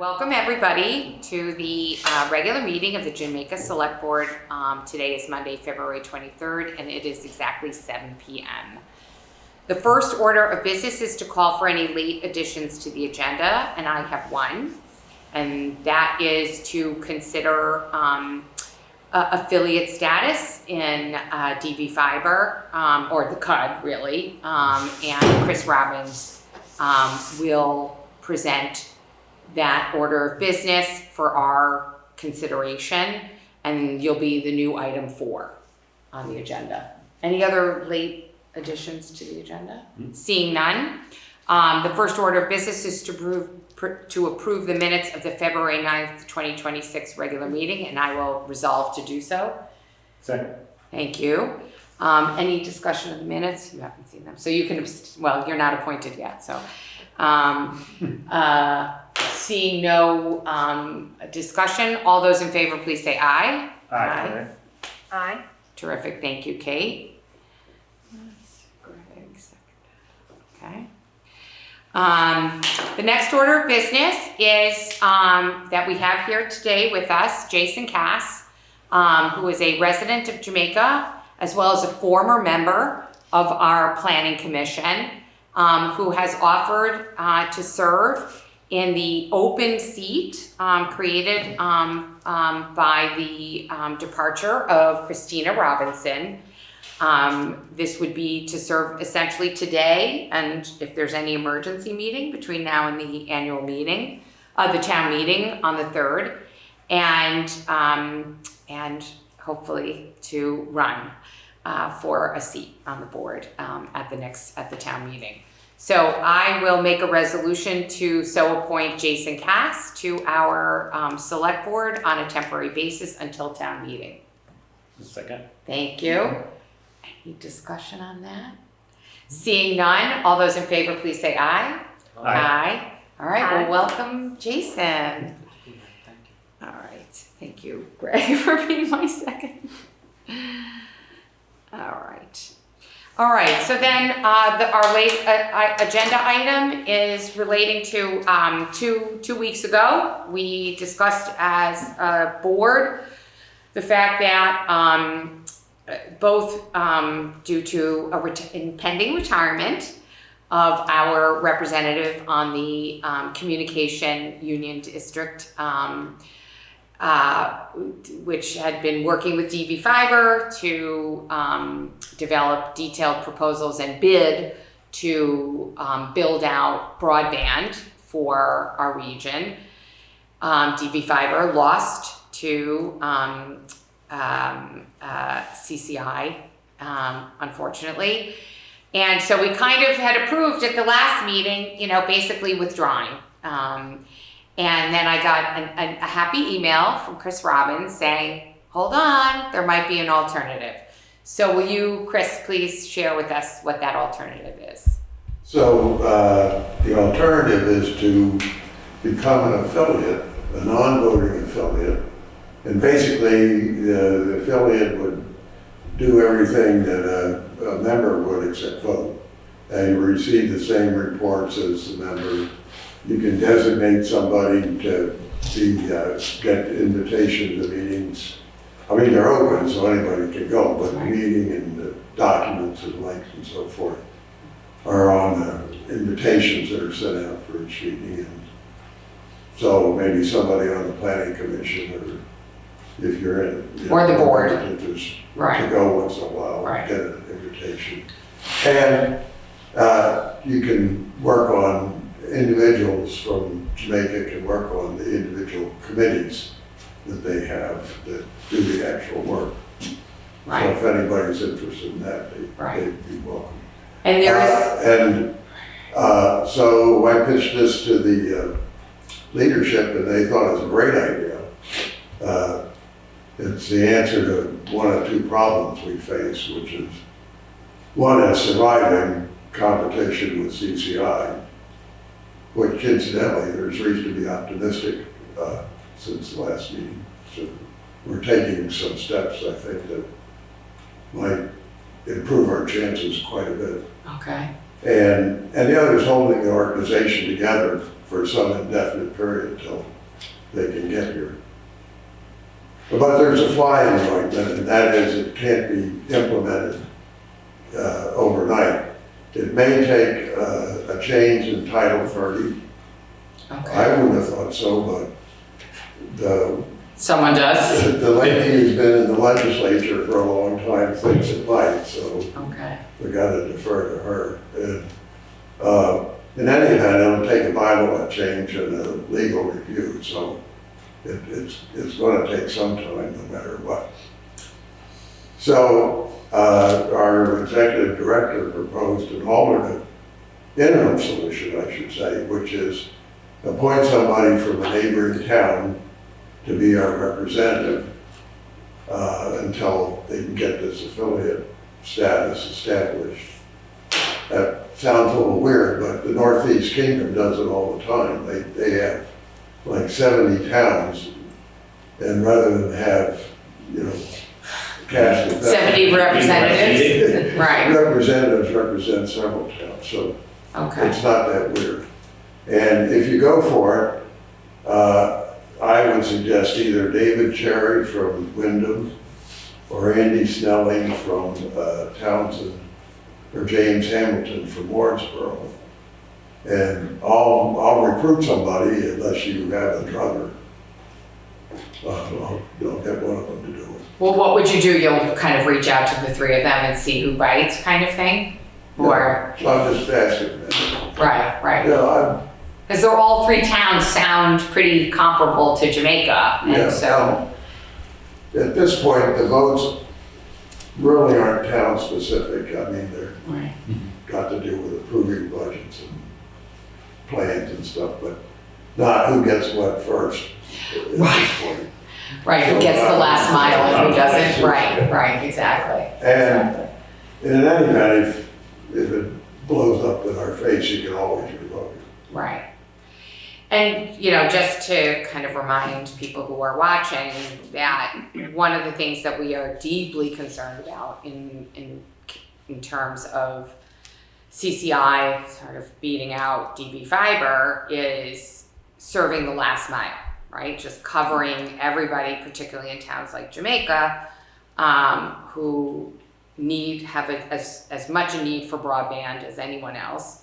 Welcome everybody to the regular meeting of the Jamaica Selectboard. Today is Monday, February 23rd, and it is exactly 7 p.m. The first order of business is to call for any late additions to the agenda, and I have one, and that is to consider affiliate status in DV Fiber, or the CUD really, and Chris Robbins will present that order of business for our consideration, and you'll be the new item 4 on the agenda. Any other late additions to the agenda? Seeing none, the first order of business is to approve the minutes of the February 9th, 2026 regular meeting, and I will resolve to do so. Second. Thank you. Any discussion of the minutes? You haven't seen them, so you can, well, you're not appointed yet, so. Seeing no discussion, all those in favor, please say aye. Aye. Aye. Terrific, thank you, Kate. Okay. The next order of business is that we have here today with us Jason Kass, who is a resident of Jamaica, as well as a former member of our Planning Commission, who has offered to serve in the open seat created by the departure of Christina Robinson. This would be to serve essentially today, and if there's any emergency meeting between now and the annual meeting, the town meeting on the 3rd, and hopefully to run for a seat on the board at the town meeting. So I will make a resolution to so appoint Jason Kass to our select board on a temporary basis until town meeting. Second. Thank you. Any discussion on that? Seeing none, all those in favor, please say aye. Aye. All right, Aye. well, welcome, Jason. All right, thank you, Greg, for being my second. All right, so then our late agenda item is relating to two weeks ago. We discussed as a board the fact that both due to impending retirement of our representative on the Communication Union District, which had been working with DV Fiber to develop detailed proposals and bid to build out broadband for our region. DV Fiber lost to CCI, unfortunately. And so we kind of had approved at the last meeting, basically withdrawing. And then I got a happy email from Chris Robbins saying, hold on, there might be an alternative. So will you, Chris, please share with us what that alternative is? So the alternative is to become an affiliate, a non-voting affiliate. And basically the affiliate would do everything that a member would except vote. And you receive the same reports as the member. You can designate somebody to get invitation to meetings. I mean, they're open, so anybody can go, but the meeting and the documents and links and so forth are on the invitations that are sent out for each meeting. And so maybe somebody on the Planning Commission, or if you're in, or the board, to go once in a while, get an invitation. And you can work on individuals from Jamaica can work on the individual committees that they have that do the actual work. Right. So if anybody's interested in that, they'd be welcome. And there is... so I pitched this to the leadership, and they thought it was a great idea. It's the answer to one of 2 problems we face, which is one is surviving competition with CCI, which incidentally, there's reason to be optimistic since the last meeting. So we're taking some steps, I think, that might improve our chances quite a bit. Okay. and the other is holding the organization together for some indefinite period till they can get here. But there's a fly in the ointment, and that is it can't be implemented overnight. It may take a change in Title 30. Okay. I wouldn't have thought so, but Someone does? the lady who's been in the legislature for a long time thinks it might, so Okay. we gotta defer to her. And, in any event, it'll take a bylaw change and a legal review, so it's gonna take some time no matter what. So, our executive director proposed an alternate interim solution, I should say, which is appoint somebody from a neighboring town to be our representative until they can get this affiliate status established. That sounds a little weird, but the Northeast Kingdom does it all the time. They have like 70 towns, and rather than have, cast of 70 representatives? Right. Representatives represent several towns, so Okay. it's not that weird. And if you go for it, I would suggest either David Cherry from Wyndham or Andy Snelling from Townsend or James Hamilton from Wardsboro. And I'll recruit somebody unless you have a drummer. I'll get one of them to do it. Well, what would you do? You'll kind of reach out to the three of them and see who bites kind of thing? Or, So I'm just asking. right. Yeah, Because they're all three towns sound pretty comparable to Jamaica, and Yeah. so, at this point, the votes really aren't town specific. I mean, they're right. got to do with approving budgets and plans and stuff, but not who gets what first at this point. Right, who gets the last mile and who doesn't? Right, exactly. And in any event, if it blows up in our face, you can always revoke it. Right. And, just to kind of remind people who are watching that one of the things that we are deeply concerned about in terms of CCI sort of beating out DV fiber is serving the last mile, right? Just covering everybody, particularly in towns like Jamaica, who have as much a need for broadband as anyone else,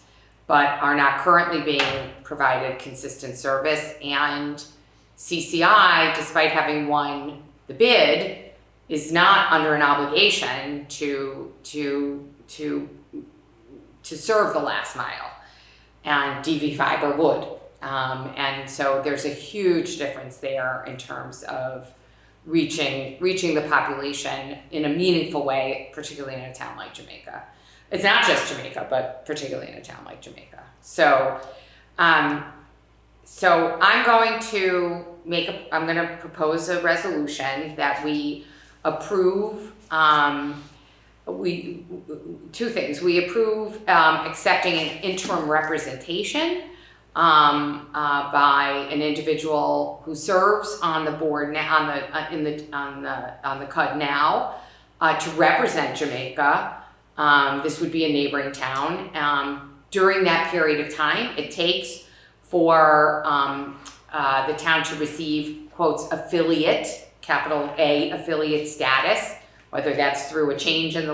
but are not currently being provided consistent service. And CCI, despite having won the bid, is not under an obligation to serve the last mile, and DV fiber would. And so there's a huge difference there in terms of reaching the population in a meaningful way, particularly in a town like Jamaica. It's not just Jamaica, but particularly in a town like Jamaica. So, I'm going to propose a resolution that we approve. Two things. We approve accepting an interim representation by an individual who serves on the board now, on the CUD now, to represent Jamaica. This would be a neighboring town. During that period of time it takes for the town to receive, quotes, affiliate, capital A, affiliate status, whether that's through a change in the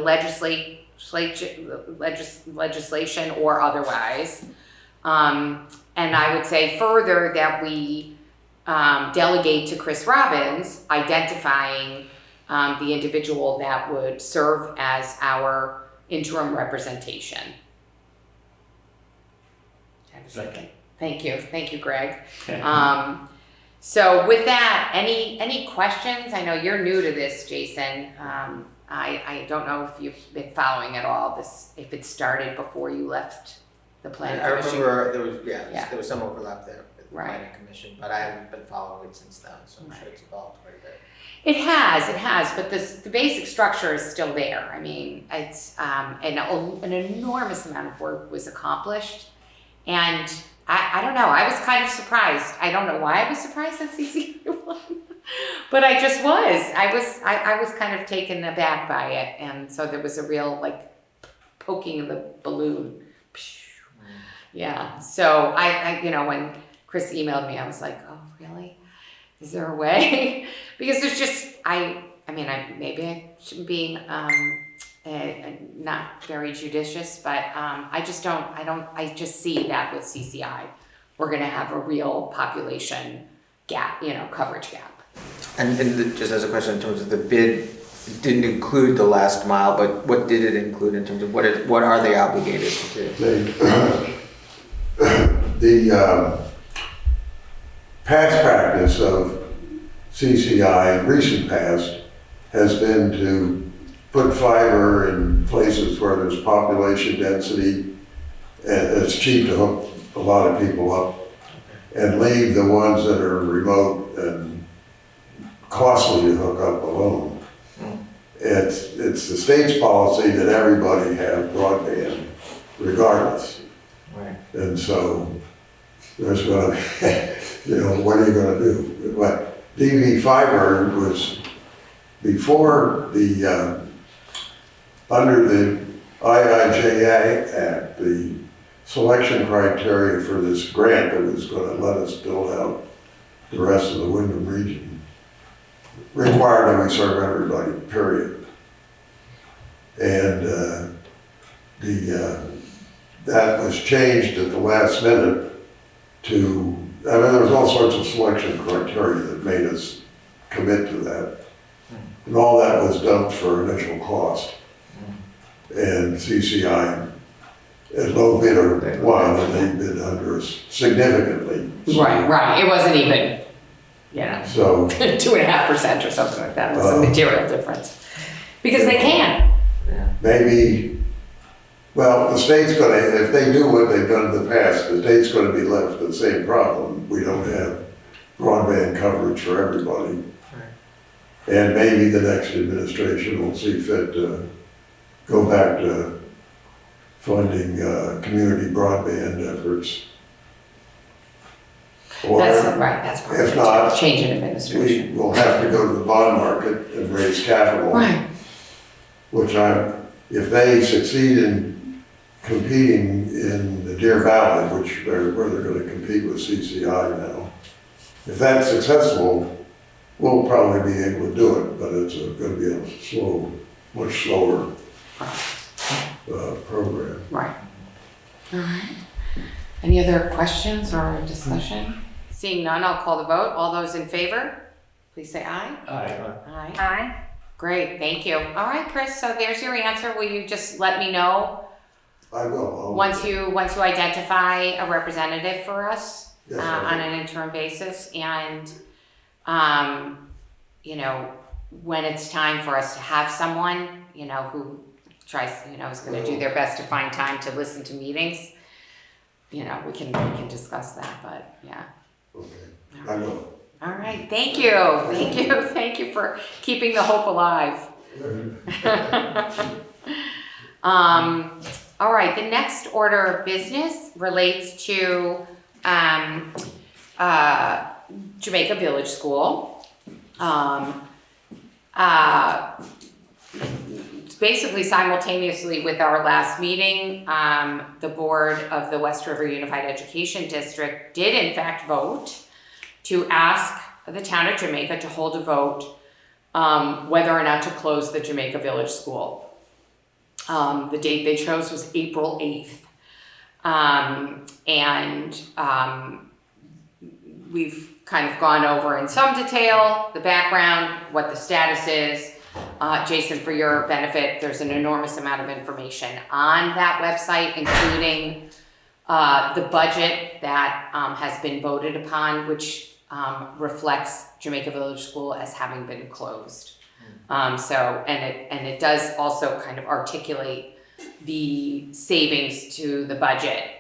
legislation or otherwise. And I would say further that we delegate to Chris Robbins identifying the individual that would serve as our interim representation. Second. Thank you, Greg. So with that, any questions? I know you're new to this, Jason. I don't know if you've been following at all if it started before you left the planning commission. I remember there was some overlap there with the Right. planning commission, but I haven't been following it since then, so I'm sure it's evolved quite a bit. It has, but the basic structure is still there. I mean, it's an enormous amount of work was accomplished, and I don't know. I was kind of surprised. I don't know why I was surprised that CCI won, but I just was. I was kind of taken aback by it, and so there was a real poking of the balloon Yeah, so I when Chris emailed me, I was like, oh, really? Is there a way? Because there's just, maybe I shouldn't be not very judicious, but I just see that with CCI, we're gonna have a real population gap, coverage gap. And just as a question in terms of the bid, it didn't include the last mile, but what did it include in terms of what are they obligated to do? The past practice of CCI, recent past, has been to put fiber in places where there's population density, and it's cheap to hook a lot of people up, and leave the ones that are remote and costly to hook up alone. It's the state's policy that everybody have broadband regardless. Right. And so there's going to, what are you going to do? But DV fiber was before under the IIJA Act, the selection criteria for this grant that was going to let us build out the rest of the Wyndham region required that we serve everybody, period. And that was changed at the last minute there was all sorts of selection criteria that made us commit to that. And all that was done for initial cost. And CCI, as low bidder, won, and they bid under us significantly. Right, it wasn't even, So 2.5% or something like that. It was a material difference. Because they can. maybe, well, the state's gonna, if they do what they've done in the past, the state's gonna be left with the same problem. We don't have broadband coverage for everybody. And maybe the next administration will see fit to go back to funding community broadband efforts. Or That's part of if not, the change in administration. we will have to go to the bond market and raise capital. Right. Which if they succeed in competing in the Deer Valley, where they're gonna compete with CCI now, if that's successful, we'll probably be able to do it, but it's gonna be a much slower program. Right. All right. Any other questions or discussion? Seeing none, I'll call the vote. All those in favor, please say aye. Aye. Aye. Aye. Great, thank you. All right, Chris, so there's your answer. Will you just let me know I will. once you identify a representative for us Yes, on an interim basis? And, when it's time for us to have someone, who tries, is going to do their best to find time to listen to meetings, we can discuss that, but yeah. Okay, I will. All right, thank you. Thank you for keeping the hope alive. All right, the next order of business relates to Jamaica Village School. Basically simultaneously with our last meeting, the board of the West River Unified Education District did in fact vote to ask the Town of Jamaica to hold a vote whether or not to close the Jamaica Village School. The date they chose was April 8th. We've kind of gone over in some detail the background, what the status is. Jason, for your benefit, there's an enormous amount of information on that website, including the budget that has been voted upon, which reflects Jamaica Village School as having been closed. It does also kind of articulate the savings to the budget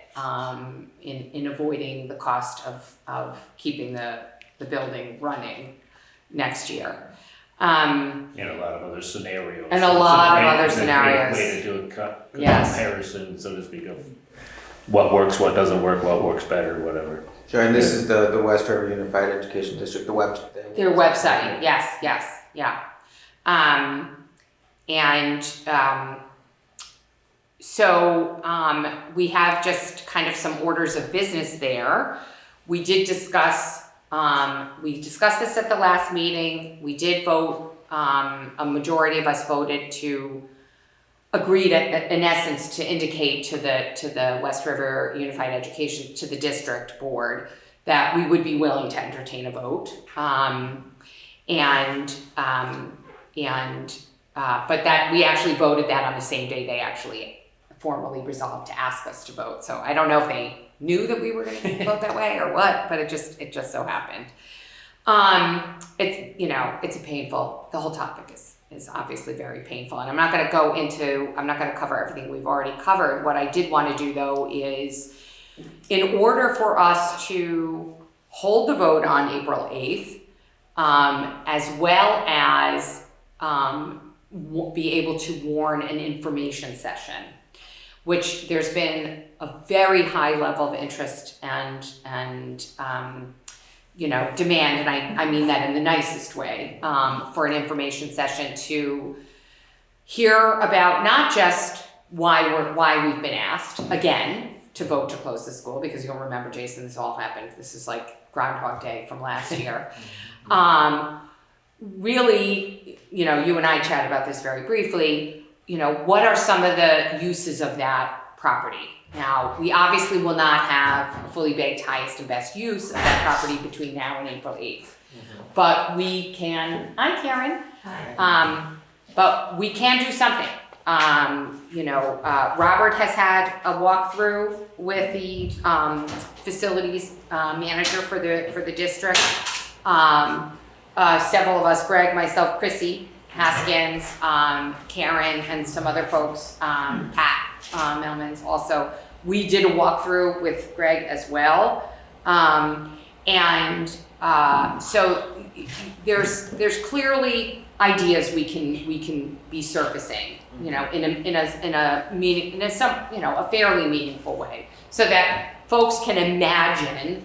in avoiding the cost of keeping the building running next year. And a lot of other scenarios. And a lot of other scenarios. Way to do a Yes. comparison, so to speak, of what works, what doesn't work, what works better, whatever. Sure, and this is the West River Unified Education District, Their website, yes, yeah. So we have just kind of some orders of business there. We did discuss, this at the last meeting. We did vote, a majority of us voted to agree to, in essence, to indicate to the West River Unified Education, to the district board, that we would be willing to entertain a vote. But that we actually voted that on the same day they actually formally resolved to ask us to vote. So I don't know if they knew that we were going to vote that way or what, but it just so happened. It's a painful, the whole topic is obviously very painful, and I'm not going to cover everything we've already covered. What I did want to do though is, in order for us to hold the vote on April 8th, as well as be able to warn an information session, which there's been a very high level of interest and demand, and I mean that in the nicest way, for an information session to hear about not just why we've been asked again to vote to close the school, because you'll remember, Jason, this all happened. This is like Groundhog Day from last year. Really, you and I chatted about this very briefly. What are some of the uses of that property? Now, we obviously will not have a fully baked highest and best use of that property between now and April 8th. But we can, hi Karen. Hi. But we can do something. Robert has had a walkthrough with the facilities manager for the district. Several of us, Greg, myself, Chrissy Haskins, Karen, and some other folks, Pat Melmans also. We did a walkthrough with Greg as well. So there's clearly ideas we can be surfacing, in a fairly meaningful way, so that folks can imagine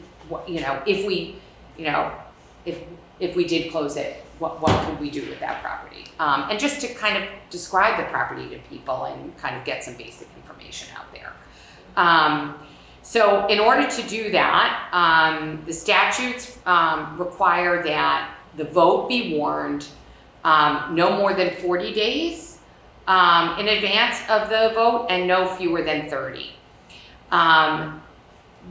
if we did close it, what could we do with that property? And just to kind of describe the property to people and kind of get some basic information out there. So in order to do that, the statutes require that the vote be warned no more than 40 days in advance of the vote and no fewer than 30.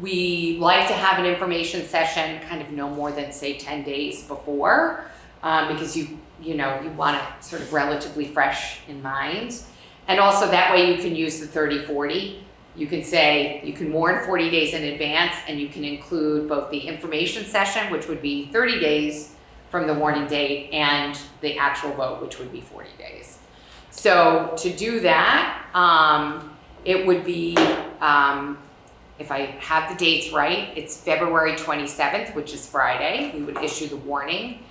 We like to have an information session kind of no more than, say, 10 days before, because you want it sort of relatively fresh in mind. And also that way you can use the 30-40. You can say, you can warn 40 days in advance, and you can include both the information session, which would be 30 days from the warning date, and the actual vote, which would be 40 days. So to do that, it would be, if I have the dates right, it's February 27th, which is Friday. We would issue the warning,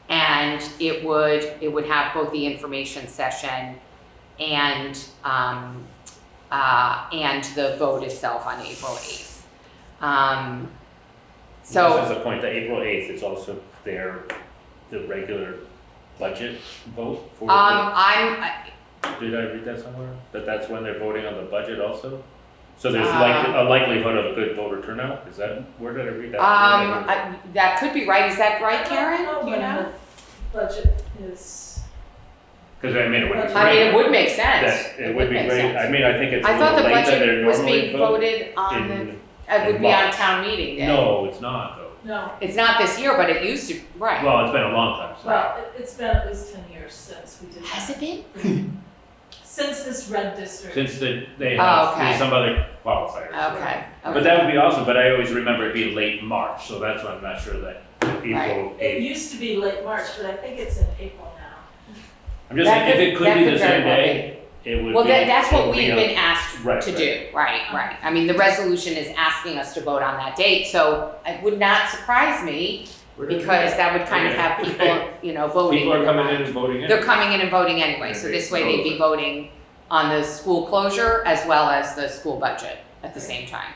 and it would have both the information session and the vote itself on April 8th. Just as a point, the April 8th is also the regular budget vote for. Did I read that somewhere? That's when they're voting on the budget also? So there's a likelihood of a good voter turnout? Is that, where did I read that? That could be right. Is that right, Karen? Do you know? Budget is. Because it would be great. It would make sense. It would be great. Sense. I think it's a I thought the little late that they're budget was normally being voted on it would be on March. town meeting day. No, it's not though. No. It's not this year, but it used to, right. Well, it's been a long time. So. Well, it's been at least 10 years since we did that. Has it been? Since this red district. Since they have okay. some other qualifiers. Okay. But that would be awesome, but I always remember it being late March, so that's why I'm not sure that April Right. 8th. It used to be late March, but I think it's in April now. I'm just saying, if it could be the same very well day, it would Well, be. that's what it would be we've a- been asked Right, to right. do. Right. I mean, the resolution is asking us to vote on that date, so it would not surprise me, because that would kind of have people, voting. People are coming in and voting in. They're coming in and voting anyway, so this way they'd be voting on the school closure as well as the school budget at the same time.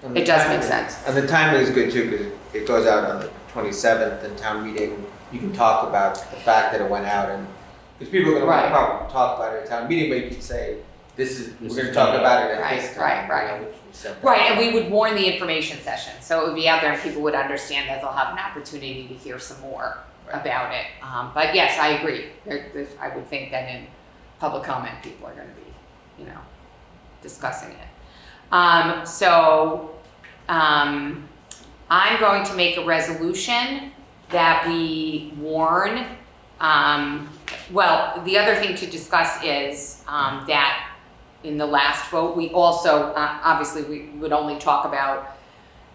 And the It does timing- make sense. And the timing is good too, because it goes out on the 27th, and town meeting, you can talk about the fact that it went out, and, because people are gonna Right. probably talk about it at town meeting, but you could say, we're is gonna talk not- about it at Right, this time. right. which we set that. Right, and we would warn the information session, so it would be out there and people would understand that they'll have an opportunity to hear some more about it. But yes, I agree. I would think that in public comment, people are gonna be, discussing it. I'm going to make a resolution that we warn, the other thing to discuss is, that in the last vote, we also, obviously, we would only talk about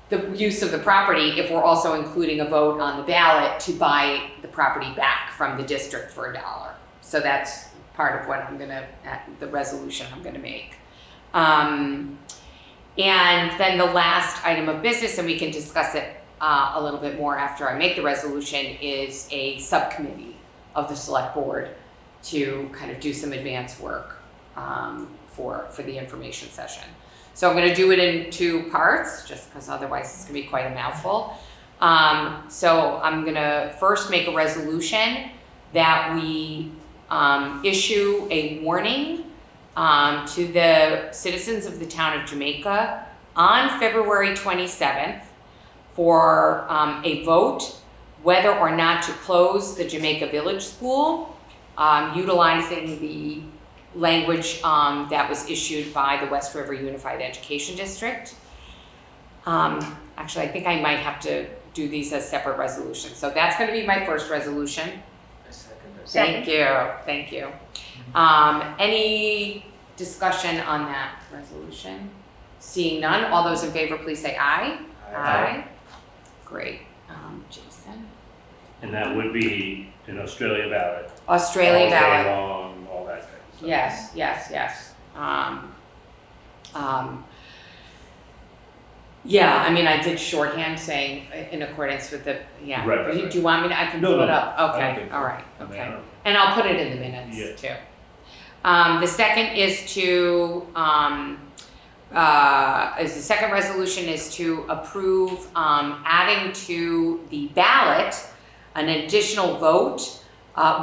the use of the property if we're also including a vote on the ballot to buy the property back from the district for $1. So that's part of what the resolution I'm gonna make. And then the last item of business, and we can discuss it a little bit more after I make the resolution, is a subcommittee of the select board to kind of do some advance work for the information session. So I'm gonna do it in 2 parts, just because otherwise it's gonna be quite a mouthful. So I'm gonna first make a resolution that we issue a warning to the citizens of the town of Jamaica on February 27th for a vote whether or not to close the Jamaica Village School, utilizing the language that was issued by the West River Unified Education District. Actually, I think I might have to do these as separate resolutions. So that's going to be my first resolution. I second this. Thank you. Any discussion on that resolution? Seeing none, all those in favor, please say aye. Aye. Great. Jason? And that would be an Australia ballot. Australia all day ballot. long, all that kind of stuff. Yes. Yeah, I mean, I did shorthand saying in accordance with the, yeah. Right. Do you want me to, I can No, pull it no, up? I don't Okay, think so. all right, I mean, I okay. don't- And I'll put it in the minutes Yeah. too. The second is to, the second resolution is to approve, adding to the ballot an additional vote,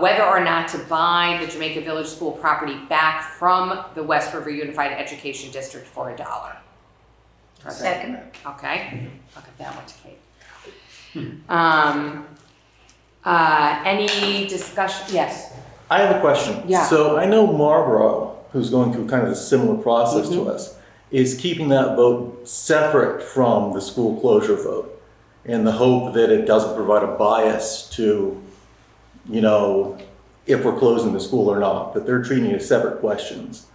whether or not to buy the Jamaica Village School property back from the West River Unified Education District for $1. Second. Okay, I'll get that one to Kate. Any discussion? Yes. I have a question. Yeah. So I know Marlboro, who's going through kind of a similar process to us, is keeping that vote separate from the school closure vote in the hope that it doesn't provide a bias to, if we're closing the school or not, that they're treating it as separate questions.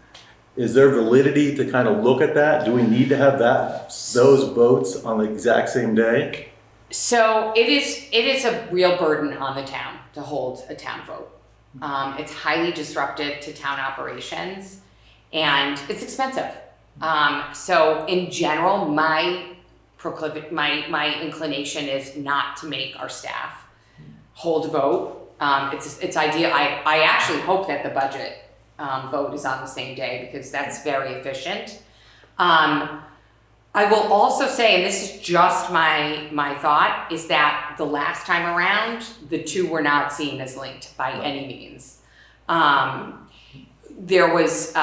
Is there validity to kind of look at that? Do we need to have those votes on the exact same day? So it is a real burden on the town to hold a town vote. It's highly disruptive to town operations and it's expensive. So in general, my inclination is not to make our staff hold a vote. It's ideal. I actually hope that the budget vote is on the same day because that's very efficient. I will also say, and this is just my thought, is that the last time around, the two were not seen as linked by any means. There was,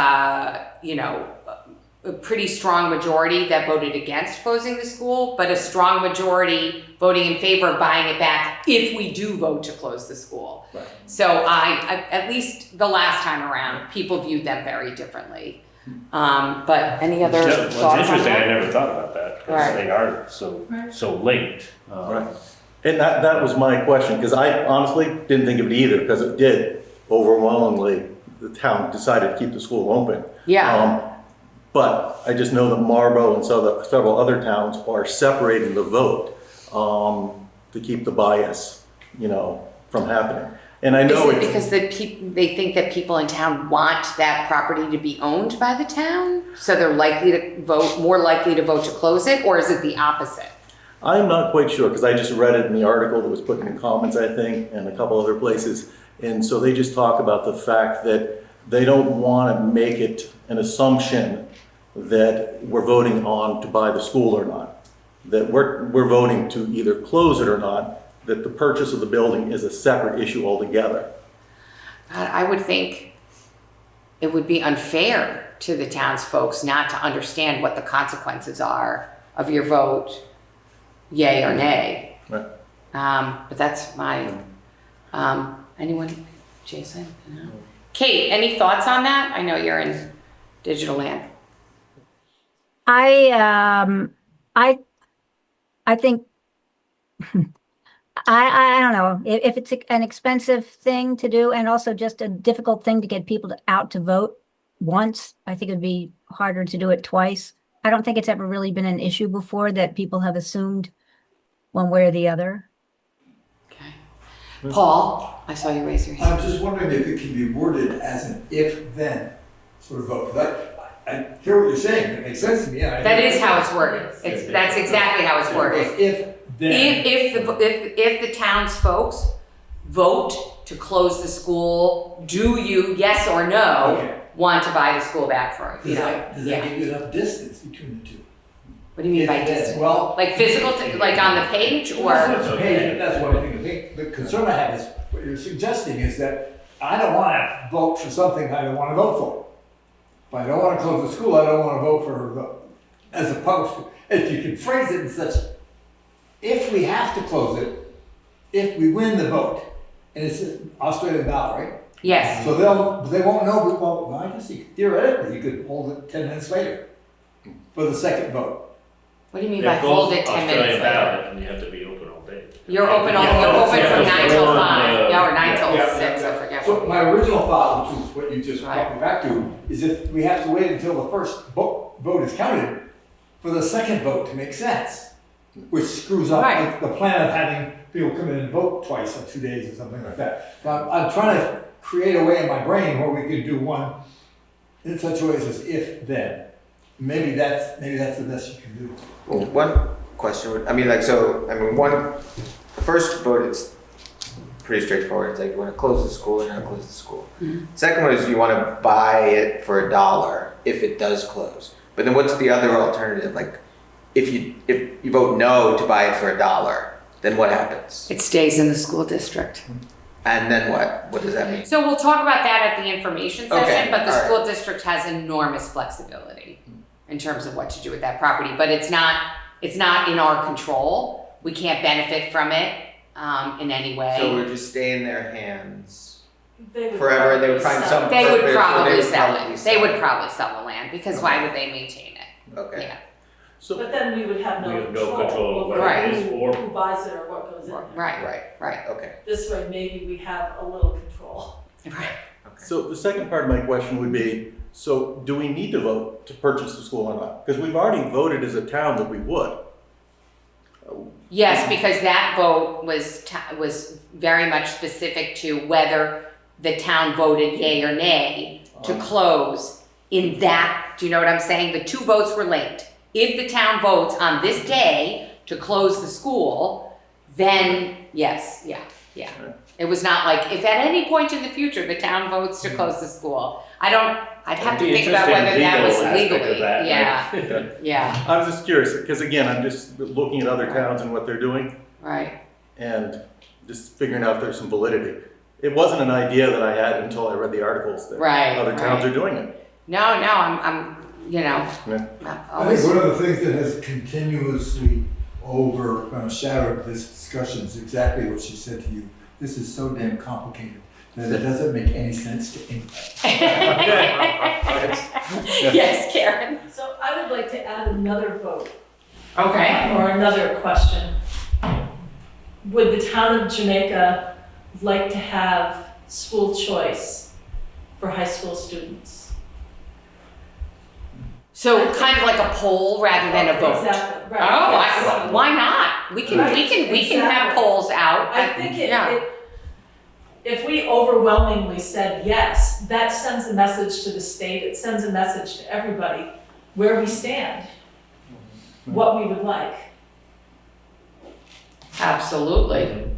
a pretty strong majority that voted against closing the school, but a strong majority voting in favor of buying it back if we do vote to close the school. Right. So I at least the last time around, people viewed them very differently. But any other What's thoughts on interesting, I that? never thought about that, because Right. they are so linked. Right. And that was my question, because I honestly didn't think of it either, because it did overwhelmingly, the town decided to keep the school open. Yeah. But I just know that Marlboro and several other towns are separating the vote to keep the bias, from happening. And I know Is it because they think that people in town want that property to be owned by the town? So they're more likely to vote to close it, or is it the opposite? I'm not quite sure, because I just read it in the article that was put in the comments, I think, and a couple other places. And so they just talk about the fact that they don't want to make it an assumption that we're voting on to buy the school or not. That we're voting to either close it or not, that the purchase of the building is a separate issue altogether. God, I would think it would be unfair to the townsfolk not to understand what the consequences are of your vote, yay or nay. Right. But that's my, anyone, Jason? No? Kate, any thoughts on that? I know you're in digital land. I think I don't know if it's an expensive thing to do and also just a difficult thing to get people out to vote once. I think it'd be harder to do it twice. I don't think it's ever really been an issue before that people have assumed one way or the other. Okay. Paul, I saw you raise your hand. I'm just wondering if it can be worded as an if-then sort of vote. 'Cause I hear what you're saying, it makes sense to me. That is how it's worded. That's exactly how it's worded. If-then. If the townsfolk vote to close the school, do you, yes or no, Okay. want to buy the school back for it? Does that give you enough distance between the two? What do you mean by If-then, distance? well. Like physical, like on the page, or? That's one thing. I think the concern I have is, what you're suggesting is that I don't want to vote for something I don't want to vote for. If I don't want to close the school, I don't want to vote for, as opposed to, if you can phrase it in such, if we have to close it, if we win the vote, and it's an Australian ballot, right? Yes. So they won't know, well, I guess theoretically, you could hold it 10 minutes later for the second vote. What do you mean by hold it 10 minutes Australian later? ballot, and you have to be open all day. You're open from 9 till 5, yeah, or 9 till 6, I forget. So my original thought, which is what you just Right. brought me back to, is if we have to wait until the first vote is counted for the second vote to make sense, which screws up Right. the plan of having people come in and vote twice in 2 days or something like that. So I'm trying to create a way in my brain where we could do one in such a way as if then. Maybe that's the best you can do. Well, one question would, the first vote is pretty straightforward. It's like you want to close the school or not close the school. Mm-hmm. Second one is you want to buy it for $1 if it does close. But then what's the other alternative? Like if you vote no to buy it for $1, then what happens? It stays in the school district. And then what? What does that mean? So we'll talk about that at the information session, Okay, but the all right. school district has enormous flexibility in terms of what to do with that property, but it's not in our control. We can't benefit from it in any way. So we're just stay in their hands They would forever, and they would probably find sell some it. They would purpose, or probably sell probably it. They would probably sell the land, because why Okay. would they maintain it? Okay. Yeah. So, But then we would have We no have no control control over over it, who or- who buys it or what goes in there. Right. Okay. This way, maybe we have a little control. Right. so the second part of my question would be, so do we need to vote to purchase the school or not? Because we've already voted as a town that we would. Yes, because that vote was very much specific to whether the town voted yay or nay to close in that, do you know what I'm saying? The two votes were linked. If the town votes on this day to close the school, then yes, yeah. It was not like, if at any point in the future the town votes to close the school, I'd have to It'd be think about interesting whether that was legal aspect of legally, that, yeah, right? yeah, I was just curious, because again, I'm just looking at other towns and what they're doing right. and just figuring out if there's some validity. It wasn't an idea that I had until I read the articles that Right, other towns right. are doing it. No, I'm, you know, Yeah. I'm I always, think one of the things that has continuously overshadowed this discussion is exactly what she said to you. This is so damn complicated that it doesn't make any sense to anybody. yes, Karen. So I would like to add another vote. Okay. Or another question. Would the town of Jamaica like to have school choice for high school students? So kind of like a poll rather than a vote. Exactly, Oh, right. yes. why not? We can have Exactly. polls out. I think Yeah. if we overwhelmingly said yes, that sends a message to the state, it sends a message to everybody where we stand, what we would like. Absolutely.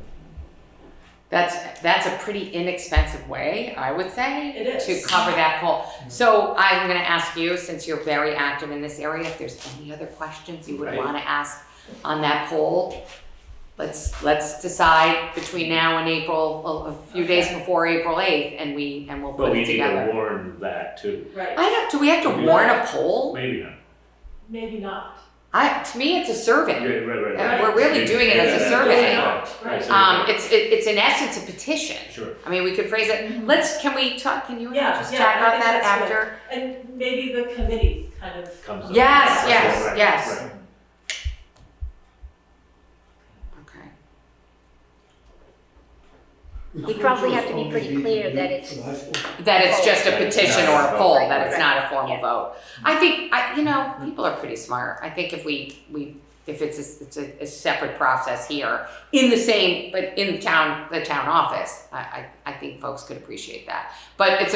That's a pretty inexpensive way, I would say, It is. to cover that poll. So I'm gonna ask you, since you're very active in this area, if there's any other questions you would Right. wanna ask on that poll. let's decide between now and April, a few days before April 8th, and we'll But put we it need to together. warn that too. Right, Do we have to warn a poll? Maybe not. maybe not. To me, it's a survey. Right. We're really doing it as a survey. Right. It's in essence a petition. Sure. I mean, we could phrase it, can we talk, can you and I Yeah, just yeah, chat I about think that that's good. after? And maybe the committee kind of. Comes up. Yes, Right, yes. right. Okay. We probably have to be pretty clear that it's, That it's just a petition or a poll, Right, that it's right. not a formal vote. I think, people are pretty smart. I think if if it's a separate process here, but in the town office, I think folks could appreciate that. But it's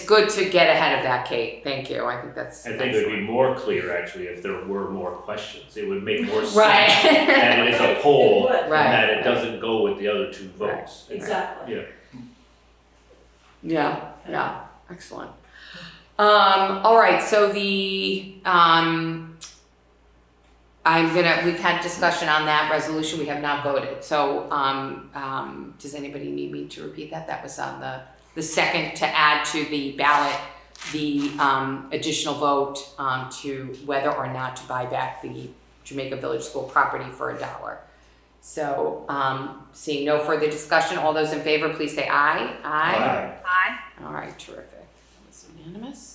good to get ahead of that, Kate. Thank you. I think that's. I think it would be more clear actually if there were more questions. It would make more sense Right. that it is a poll It would. and Right. that it doesn't go with the other two votes. Exactly. Yeah. Yeah, excellent. All right, so we've had discussion on that resolution, we have not voted. So, does anybody need me to repeat that? That was on the second to add to the ballot, the additional vote to whether or not to buy back the Jamaica Village School property for $1. So, seeing no further discussion, all those in favor, please say aye. Aye. Aye. All right, terrific. That was unanimous.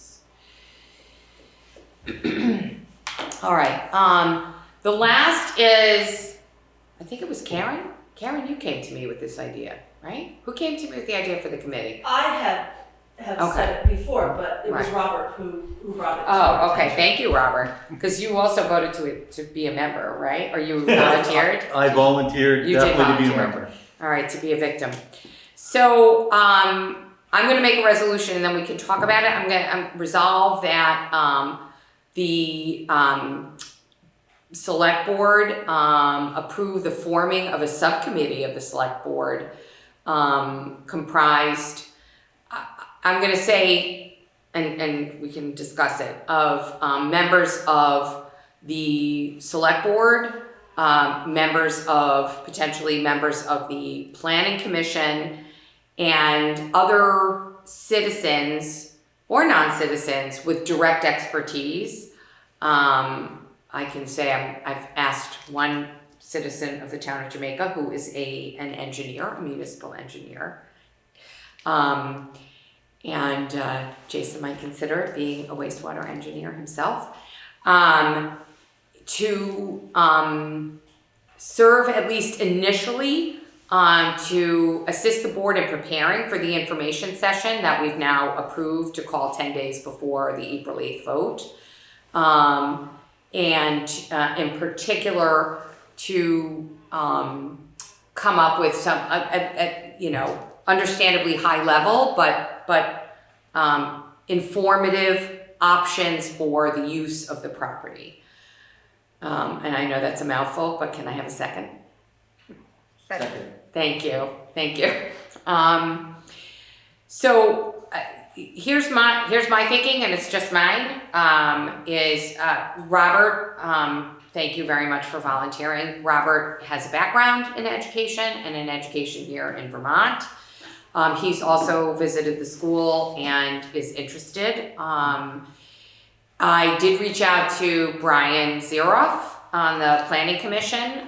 All right, the last is, I think it was Karen. Karen, you came to me with this idea, right? Who came to me with the idea for the committee? I have said it before, but it was Right. Robert who brought it to Oh, our okay, attention. thank you, Robert, because you also voted to be a member, right? Or you volunteered? I volunteered You did definitely to be a volunteer. member. All right, to be a victim. So, I'm gonna make a resolution and then we can talk about it. I'm gonna resolve that, the, select board, approve the forming of a subcommittee of the select board, comprised, I'm gonna say, and we can discuss it, of, members of the select board, potentially members of the planning commission, and other citizens or non-citizens with direct expertise. I can say I've asked one citizen of the town of Jamaica who is an engineer, a municipal engineer. And Jason might consider it, being a wastewater engineer himself, to serve at least initially to assist the board in preparing for the information session that we've now approved to call 10 days before the April 8th vote. And in particular to come up with some, understandably high level, but informative options for the use of the property. And I know that's a mouthful, but can I have a second? Second. Thank you. So here's my thinking, and it's just mine. Robert, thank you very much for volunteering. Robert has a background in education and in education here in Vermont. He's also visited the school and is interested. I did reach out to Brian Zeroff on the Planning Commission,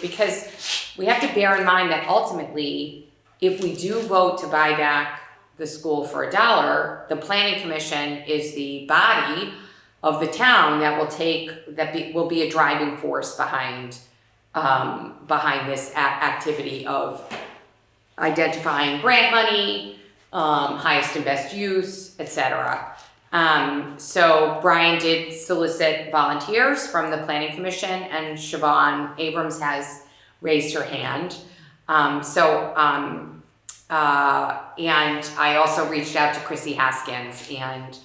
because we have to bear in mind that ultimately, if we do vote to buy back the school for $1, the Planning Commission is the body of the town that will be a driving force behind this activity of identifying grant money, highest and best use, etc. So Brian did solicit volunteers from the Planning Commission, and Siobhan Abrams has raised her hand. And I also reached out to Chrissy Haskins, and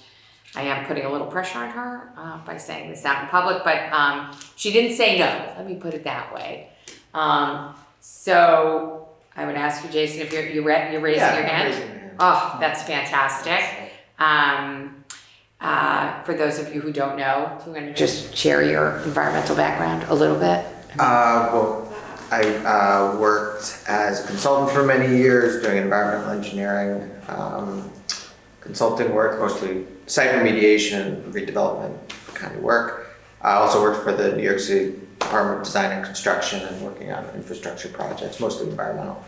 I am putting a little pressure on her by saying this out in public, but she didn't say no, let me put it that way. So I would ask you, Jason, if you're raising your hand. Raising my hand. Oh, that's fantastic. For those of you who don't know, do you want to just share your environmental background a little bit? Well, I worked as a consultant for many years doing environmental engineering, consulting work, mostly site remediation, redevelopment kind of work. I also worked for the New York City Department of Design and Construction and working on infrastructure projects, mostly environmental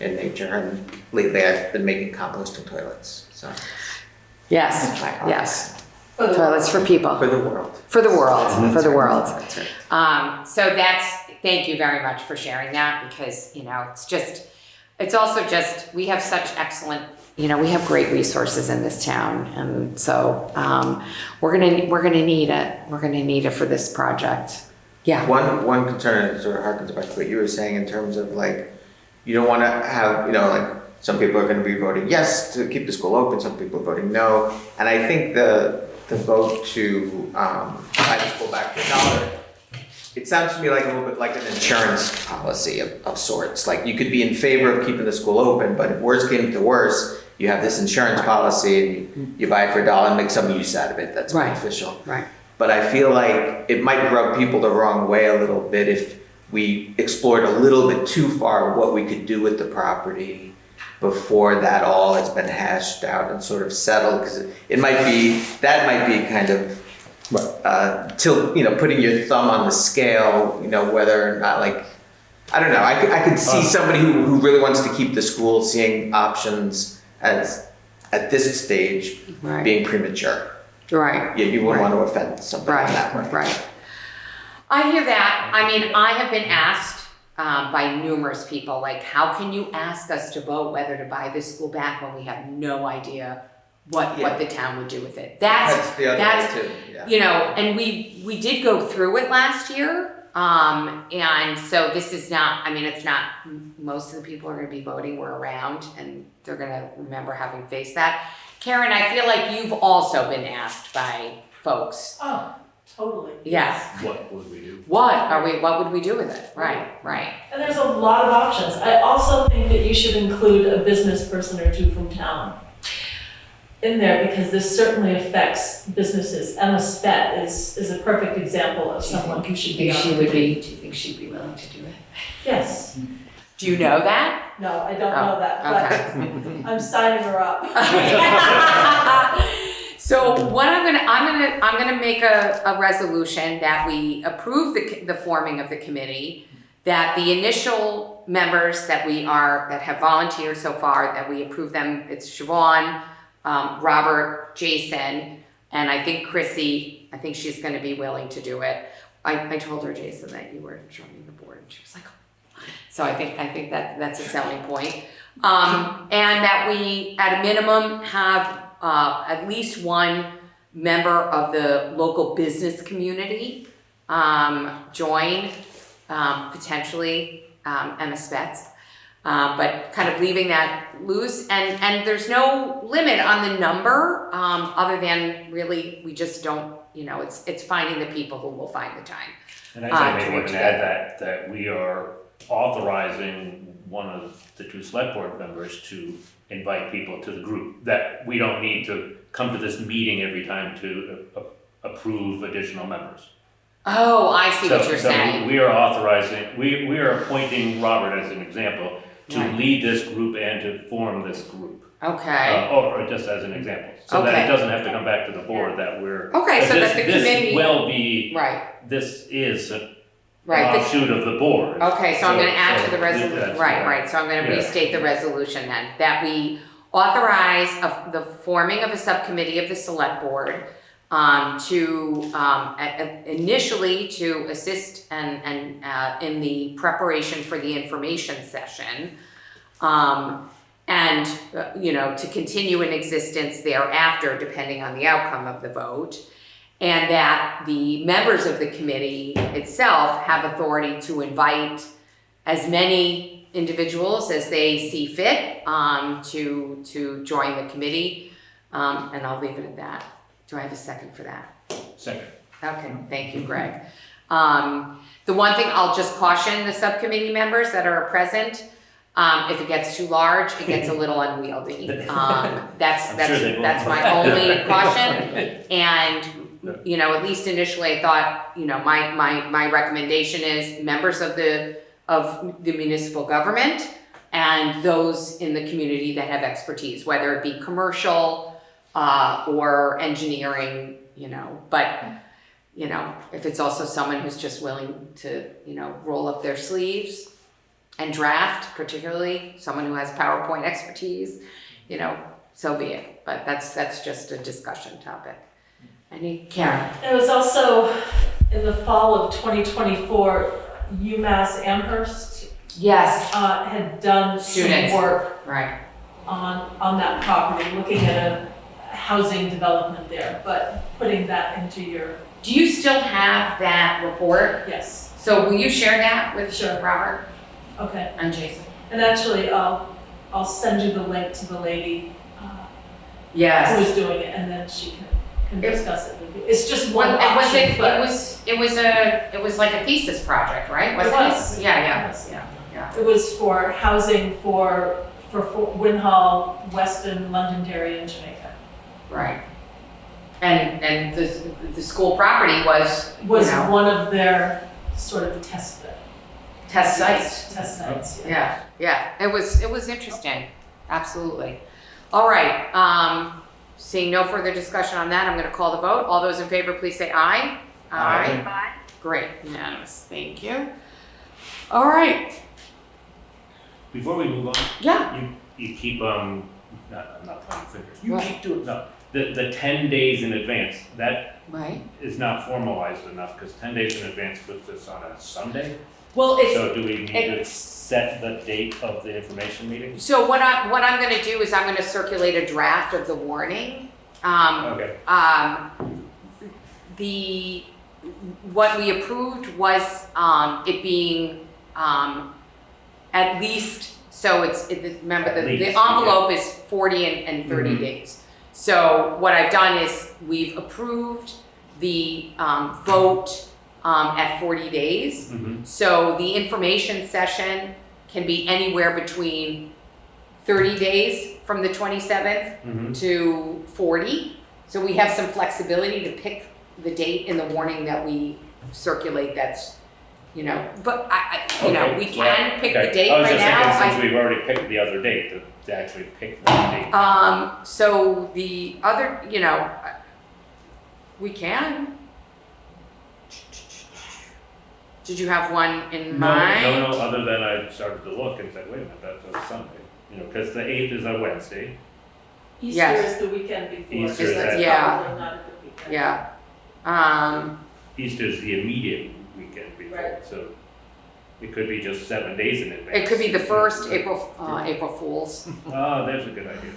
in nature. And lately I've been making composting toilets. So Yes, yes. Toilets for people. for the world. For the world, for the world. That's right. So thank you very much for sharing that, because, it's also just, we have such excellent, we have great resources in this town. And so, we're gonna need it. We're gonna need it for this project. Yeah. One concern that sort of harkens back to what you were saying in terms of like, you don't want to have, like some people are going to be voting yes to keep the school open, some people are voting no. And I think the vote to buy the school back for $1, it sounds to me like a little bit like an insurance policy of sorts. Like you could be in favor of keeping the school open, but if worse came to worse, you have this insurance policy and you buy it for $1 and make some use out of it that's beneficial. Right. But I feel like it might rub people the wrong way a little bit if we explored a little bit too far what we could do with the property before that all has been hashed out and sort of settled, because it might be kind of putting your thumb on the scale, whether or not, like, I don't know. I could see somebody who really wants to keep the school seeing options as at this stage being premature. Right. Yeah, you wouldn't want to offend somebody in that way. Right. I hear that. I mean, I have been asked by numerous people, like, how can you ask us to vote whether to buy this school back when we have no idea what the town would do with it? That's the other way too. Yeah. And we did go through it last year. And so this is not, it's not, most of the people who are going to be voting were around and they're going to remember having faced that. Karen, I feel like you've also been asked by folks. Oh, totally. Yeah. What would we do? What would we do with it? Right. And there's a lot of options. I also think that you should include a business person or two from town in there, because this certainly affects businesses. Emma Spett is a perfect example of someone who should be on the committee. Do you think she'd be willing to do it? Yes. Do you know that? No, I don't know that, but I'm signing her up. So what I'm gonna make a resolution that we approve the forming of the committee, that the initial members that have volunteered so far, that we approve them. It's Siobhan, Robert, Jason, and I think Chrissy. I think she's gonna be willing to do it. I told her, Jason, that you were joining the board, and she was like, oh. So I think that's a selling point. And that we, at a minimum, have at least one member of the local business community join, potentially Emma Spetz, but kind of leaving that loose. And there's no limit on the number, other than really we just don't, it's finding the people who will find the time. And I think maybe we can add that we are authorizing one of the two select board members to invite people to the group, that we don't need to come to this meeting every time to approve additional members. Oh, I see what you're saying. We are authorizing, we are appointing Robert as an example to lead this group and to form this group. Okay. Or just as an example, so that it doesn't have to come back to the board, that we're. Okay, so that the committee. This will be. Right. This is an Right. offshoot of the board. Okay, so I'm gonna add to the resolution, right, so I'm gonna restate the resolution then, that we authorize the forming of a subcommittee of the select board initially to assist and in the preparation for the information session, and to continue in existence thereafter, depending on the outcome of the vote. And that the members of the committee itself have authority to invite as many individuals as they see fit to join the committee. And I'll leave it at that. Do I have a second for that? Second. Okay, thank you, Greg. The one thing I'll just caution the subcommittee members that are present, if it gets too large, it gets a little unwieldy. That's my only caution. And at least initially I thought, my recommendation is members of the of the municipal government and those in the community that have expertise, whether it be commercial or engineering, but if it's also someone who's just willing to, roll up their sleeves and draft, particularly someone who has PowerPoint expertise, so be it. But that's just a discussion topic. Karen? It was also in the fall of 2024, UMass Amherst Yes. had done Students. some work Right. on that property, looking at a housing development there, but putting that into your, Do you still have that report? yes, So will you share that with Sure. Robert okay. and Jason? And actually, I'll send you the link to the lady who Yes. is doing it, and then she can discuss it with you. It's just one Well, option, but it was like a thesis project, right? Wasn't It was. Yeah. it was for housing for Winhall, Weston, Londonderry, and Jamaica. Right. And the school property was One of their sort of test sites. Test sites, yeah. Yeah. It was interesting. Absolutely. All right. Seeing no further discussion on that, I'm going to call the vote. All those in favor, please say aye. Aye. Great. Unanimous. Thank you. All right. Before we move on, Yeah. you keep, I'm not pointing fingers, you What? keep doing, no, the 10 days in advance, that Right. is not formalized enough, because 10 days in advance puts us on a Sunday. Well, So do we need to set the date of the information meeting? So what I'm going to do is I'm going to circulate a draft of the warning. Okay, What we approved was it being at least, so remember At the least, envelope is 40 and 30 Mhm. days. So what I've done is we've approved the vote at 40 days. mhm, So the information session can be anywhere between 30 days from the 27th mhm. to 40. So we have some flexibility to pick the date in the warning that we circulate that's, but Okay, we can well, pick okay. the date I was right just thinking, since now. we've already picked the other date, to actually pick that date. So the other, we can. Did you have one in mind? No, other than I started to look and said, wait a minute, that's a Sunday, because the 8th is a Wednesday. Easter Yes. is the weekend before. Easter so is that's that- Yeah. probably not a good weekend. Yeah. Easter's the immediate weekend before, Right. so it could be just 7 days in advance. It could be the first April Fools. Oh, there's a good idea.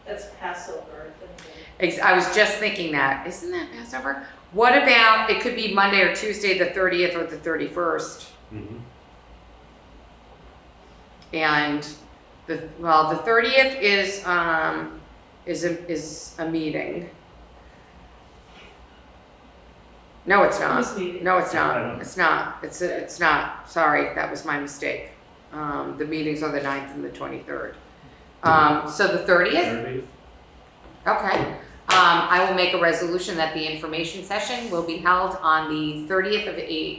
That's Passover. I think. I was just thinking that. Isn't that Passover? What about, it could be Monday or Tuesday, the 30th or the 31st. Mhm. And the 30th is a meeting. No, it's not. Whose meeting? No, it's I not. don't- It's not. It's not. Sorry, that was my mistake. The meetings are the 9th and the 23rd. So the 30th? 30th? Okay. I will make a resolution that the information session will be held on the 30th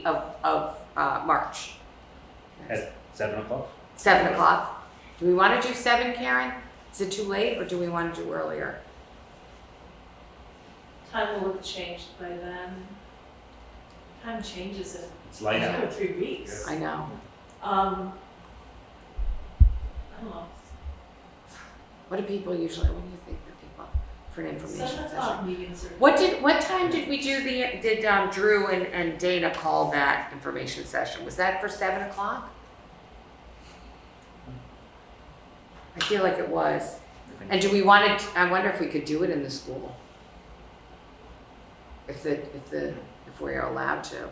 of March. At 7 o'clock? 7 o'clock. Do we want to do 7, Karen? Is it too late or do we want to do earlier? Time will have changed by then. Time changes in It's light 2 or out. 3 weeks. I know. I don't know. What do people usually, what do you think of people for an information 7 session? o'clock meetings are. What time did we do did Drew and Dana call that information session? Was that for 7 o'clock? I feel like it was. And do we want to, I wonder if we could do it in the school? If we're allowed to.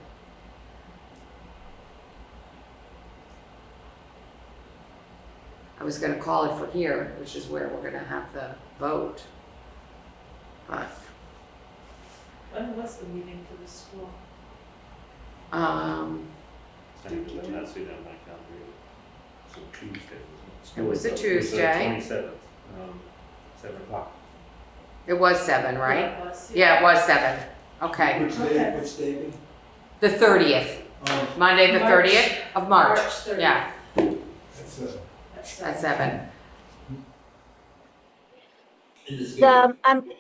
I was gonna call it for here, which is where we're gonna have the vote. But, When was the meeting for the school? I did not see that on my calendar. So Tuesday, wasn't it? It was a It was Tuesday. the 27th, 7 o'clock. It was 7, right? Yeah, it was, Yeah, it was 7. Okay, Which day, which day? the 30th, Monday the March. 30th of March. 30th. Yeah, That's, at 7.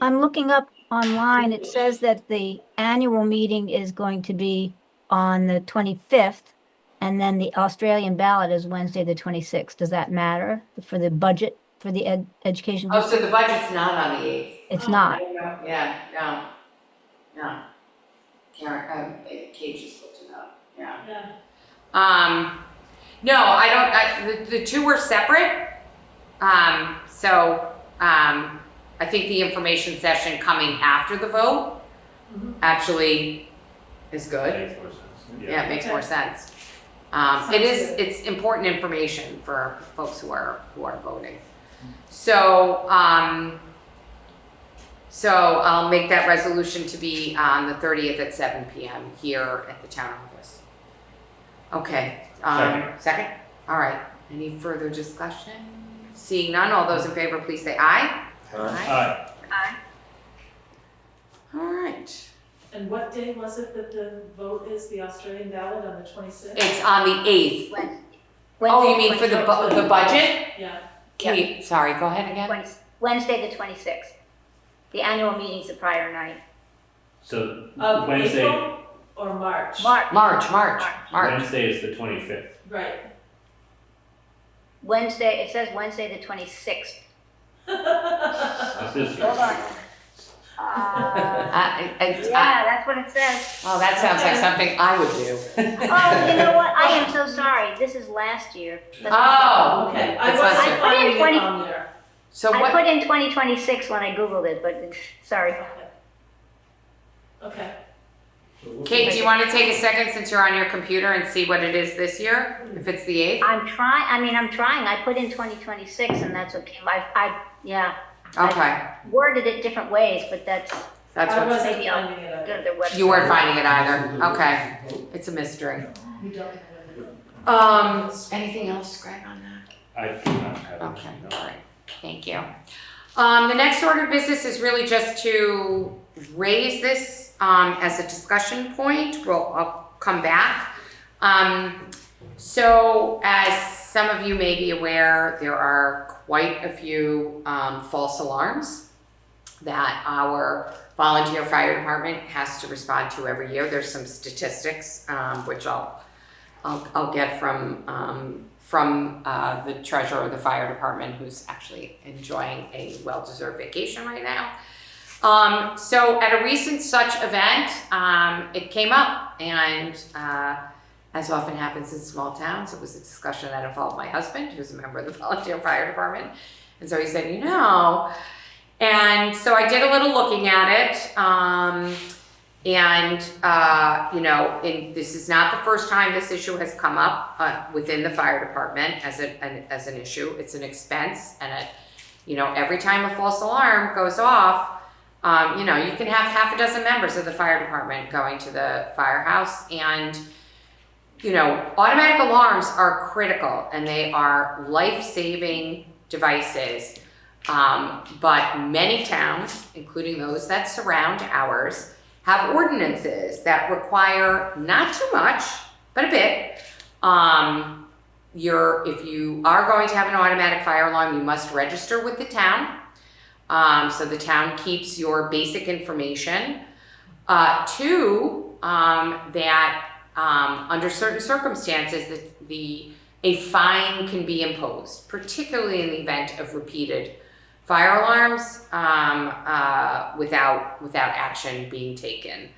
I'm looking up online. It says that the annual meeting is going to be on the 25th, and then the Australian ballot is Wednesday, the 26th. Does that matter for the budget for the education? Oh, so the budget's not on the 8th? It's not. Yeah, no. Karen, Kate just looked it up, yeah. Yeah. No, I don't, the two were separate. I think the information session coming after the vote actually is good. Makes more sense. Yeah, it makes more sense. Sounds It is, good. it's important information for folks who are voting. So I'll make that resolution to be on the 30th at 7 PM here at the town office. Okay, second? All right, any further discussion? Seeing none, all those in favor, please say aye. Aye. Aye. All right, And what day was it that the vote is, the Australian ballot on the 26th? it's on the 8th. Wednesday, Oh, you mean for the budget? Yeah. Kate, sorry, go ahead again. Wednesday, the 26th. The annual meeting's the prior night. So Of Wednesday, April or March? March. Wednesday is the 25th. Right. Wednesday, it says Wednesday, the 26th. Not this year. Hold on. Yeah, that's what it says. Oh, that sounds like something I would do. Oh, you know what? I am so sorry. This is last year. Oh, Okay, I That's wasn't last year. finding it 20. on there. So I what, put in 2026 when I Googled it, but sorry. Okay. Kate, do you want to take a second since you're on your computer and see what it is this year? If it's the 8th? I'm trying. I put in 2026 and that's what came. Yeah. Okay, I worded it different ways, but that's that's I what, wasn't maybe I'll finding it go either. to their website. you weren't finding it either. Okay, it's a mystery. You don't have it. Anything else, Greg, on that? I do not have it. Okay, all right, thank you. The next order of business is really just to raise this as a discussion point. I'll come back. So as some of you may be aware, there are quite a few false alarms that our volunteer fire department has to respond to every year. There's some statistics which I'll get from the treasurer of the fire department, who's actually enjoying a well-deserved vacation right now. So at a recent such event, it came up, and as often happens in small towns, it was a discussion that involved my husband, who's a member of the volunteer fire department. And so he said, and so I did a little looking at it. This is not the first time this issue has come up within the fire department as an issue. It's an expense, and every time a false alarm goes off, you can have half a dozen members of the fire department going to the firehouse, and automatic alarms are critical and they are life-saving devices. But many towns, including those that surround ours, have ordinances that require not too much, but a bit. If you are going to have an automatic fire alarm, you must register with the town. So the town keeps your basic information. That under certain circumstances, a fine can be imposed, particularly in the event of repeated fire alarms without action being taken.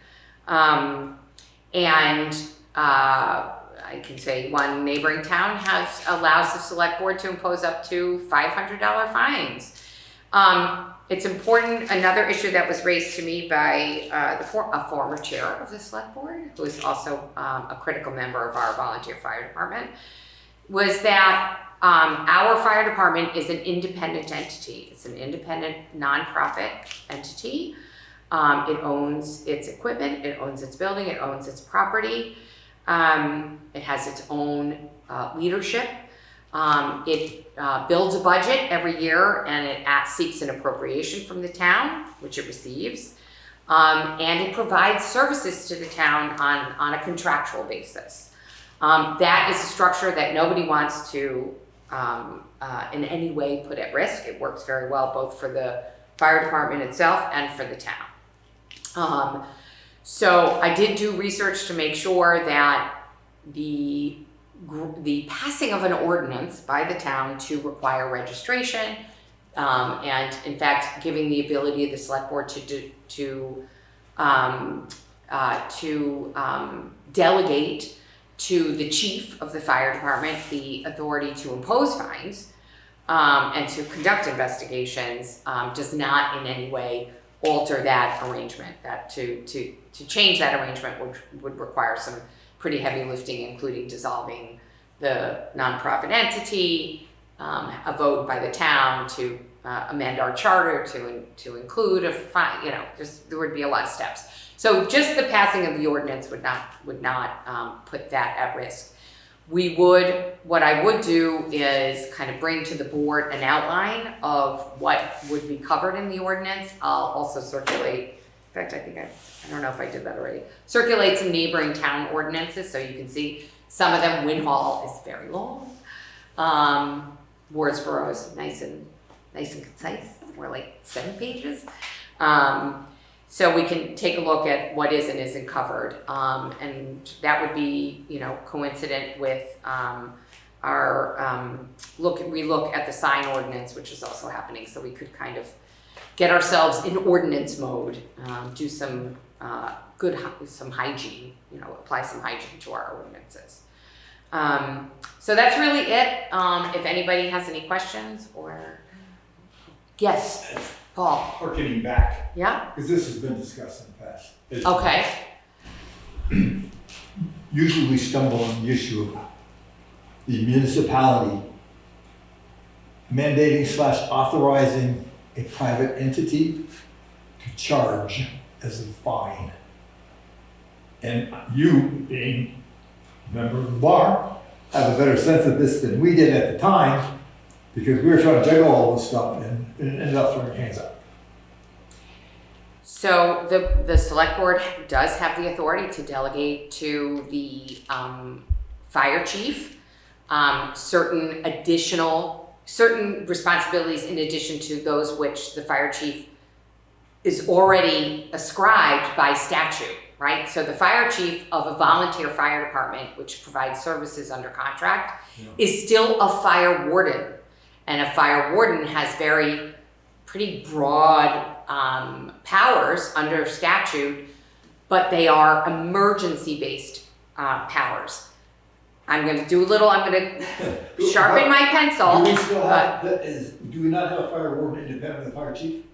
I can say one neighboring town allows the select board to impose up to $500 fines. It's important. Another issue that was raised to me by a former chair of the select board, who is also a critical member of our volunteer fire department, was that our fire department is an independent entity. It's an independent nonprofit entity. It owns its equipment, it owns its building, it owns its property. It has its own leadership. It builds a budget every year, and it seeks an appropriation from the town, which it receives. and it provides services to the town on a contractual basis. That is a structure that nobody wants to in any way put at risk. It works very well both for the fire department itself and for the town. So I did do research to make sure that the passing of an ordinance by the town to require registration, and in fact, giving the ability of the select board to delegate to the chief of the fire department the authority to impose fines and to conduct investigations does not in any way alter that arrangement. That to change that arrangement would require some pretty heavy lifting, including dissolving the nonprofit entity, a vote by the town to amend our charter to include a fine. There would be a lot of steps. So just the passing of the ordinance would not put that at risk. What I would do is kind of bring to the board an outline of what would be covered in the ordinance. I'll also circulate, in fact, I don't know if I did that already, circulate some neighboring town ordinances so you can see. Some of them, Winhall is very long. Wardsboro is nice and concise. We're like 7 pages. So we can take a look at what is and isn't covered. And that would be, coincident with our relook at the sign ordinance, which is also happening. So we could kind of get ourselves in ordinance mode, do some some hygiene, apply some hygiene to our ordinances. So that's really it. If anybody has any questions or, yes, Paul. Harkening back, Yeah? because this has been discussed in the past. Okay. Usually we stumble on the issue of the municipality mandating/authorizing a private entity to charge as a fine. And you, being a member of the bar, have a better sense of this than we did at the time, because we were trying to juggle all this stuff and ended up throwing hands up. So the select board does have the authority to delegate to the fire chief certain responsibilities in addition to those which the fire chief is already ascribed by statute, right? So the fire chief of a volunteer fire department, which provides services under contract, is still a fire warden. And a fire warden has pretty broad powers under statute, but they are emergency-based powers. I'm going to sharpen my pencil. Do we still have, do we not have a fire warden independent of the fire chief?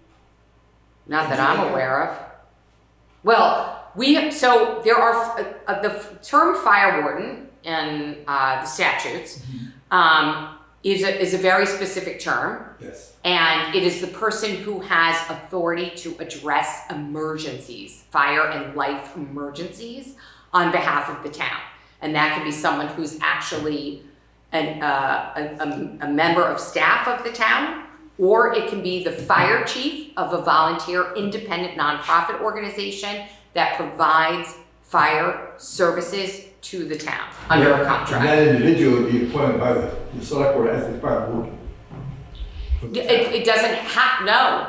Not that I'm aware of. Well, there are, the term fire warden in the statutes is a very specific term. Yes. And it is the person who has authority to address emergencies, fire and life emergencies on behalf of the town. And that can be someone who's actually a member of staff of the town, or it can be the fire chief of a volunteer independent nonprofit organization that provides fire services to the town under a contract. And that individual would be appointed by the select board as the fire warden. It doesn't have, no,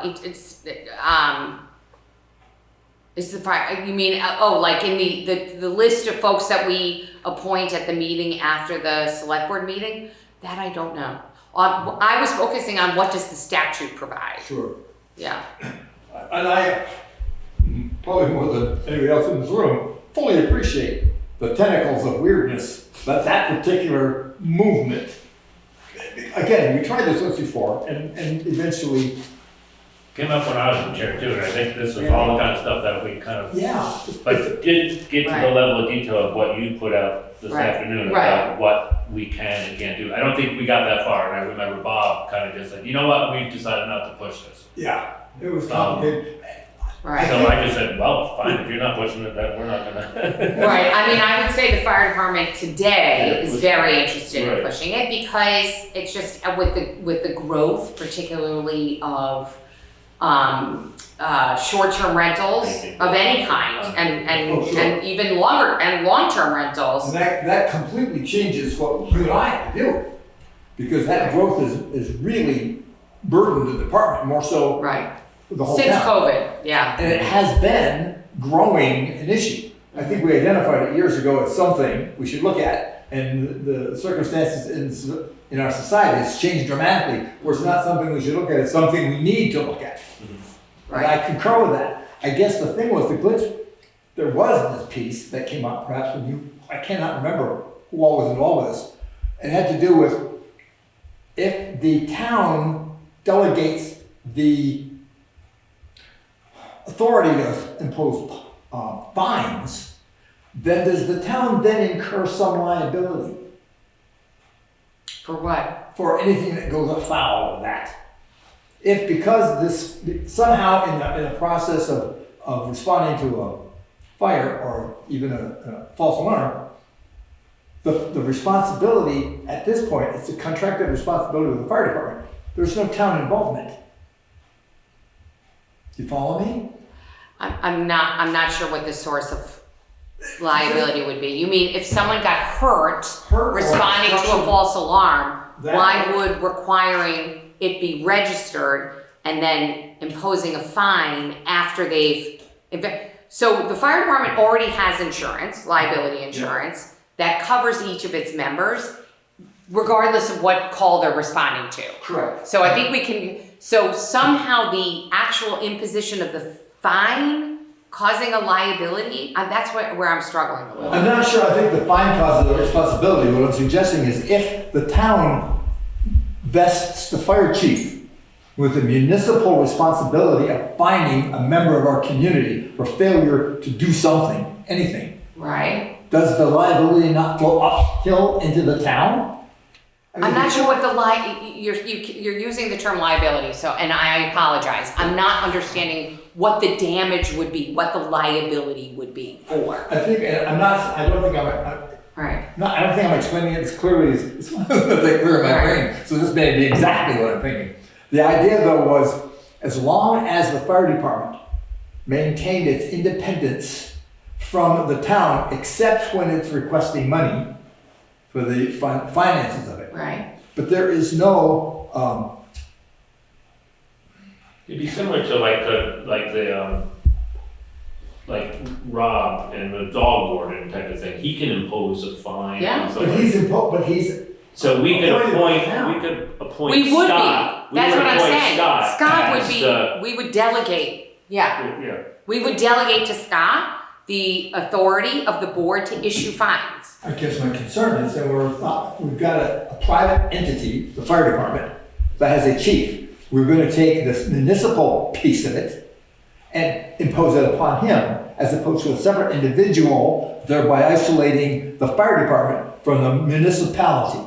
it's the fire, you mean, like in the list of folks that we appoint at the meeting after the select board meeting? That I don't know. I was focusing on what does the statute provide. Sure. Yeah. And I, probably more than anybody else in this room, fully appreciate the tentacles of weirdness that particular movement. Again, we tried this once before, and eventually. Came up when I was in chair too, and I think this was all the kind of stuff that we kind of, Yeah. but didn't get to the level of detail of what you put out this afternoon about what we can and can't do. I don't think we got that far, and I remember Bob kind of just said, you know what, we've decided not to push this. Yeah, it was complicated. Right. So I just said, well, fine, if you're not pushing it, then we're not gonna. Right, I mean, I would say the fire department today is was- very interested in right. pushing it because it's just with the growth, particularly of short-term rentals of any kind, and even longer and long-term rentals. And that completely changes what you and I have to do. Because that growth is really burdened the department more so Right. the whole Since town. COVID, yeah. And it has been growing an issue. I think we identified it years ago as something we should look at, and the circumstances in our society has changed dramatically, where it's not something we should look at, it's something we need to look at. And I concur with that. I guess the thing was the glitch, there was this piece that came up perhaps when I cannot remember who all was involved with this. It had to do with if the town delegates the authority to impose fines, then does the town then incur some liability For what? for anything that goes afoul of that? If because this somehow in the process of responding to a fire or even a false alarm, the responsibility at this point, it's a contracted responsibility of the fire department. There's no town involvement. You follow me? I'm not sure what the source of liability would be. You mean if someone got hurt or responding to a obstruction. false alarm, That- why would requiring it be registered and then imposing a fine after so the fire department already has insurance, liability insurance, that covers each of its members, regardless of what call they're responding to. Correct. So I think so somehow the actual imposition of the fine causing a liability, that's where I'm struggling a little. I'm not sure I think the fine causes the responsibility. What I'm suggesting is if the town vests the fire chief with the municipal responsibility of fining a member of our community for failure to do something, anything, Right? does the liability not flow uphill into the town? I'm not sure what you're using the term liability, and I apologize. I'm not understanding what the damage would be, what the liability would be for. I think I don't think I'm explaining it as clearly as clear in my brain. So this may be exactly what I'm thinking. The idea though was, as long as the fire department maintained its independence from the town, except when it's requesting money for the finances of it. Right. But there is no, It'd be similar to like Rob and the dog warden type of thing. He can impose a fine. Yeah. on but someone. he's So we could appointed by appoint, town. we could appoint We would Scott. be. That's We would what I'm appoint saying. Scott would as be, the- we would delegate, yeah. Yeah, We would delegate to Scott the authority of the board to issue fines. I guess my concern is that we've got a private entity, the fire department, that has a chief. We're gonna take this municipal piece of it and impose it upon him, as opposed to a separate individual, thereby isolating the fire department from the municipality.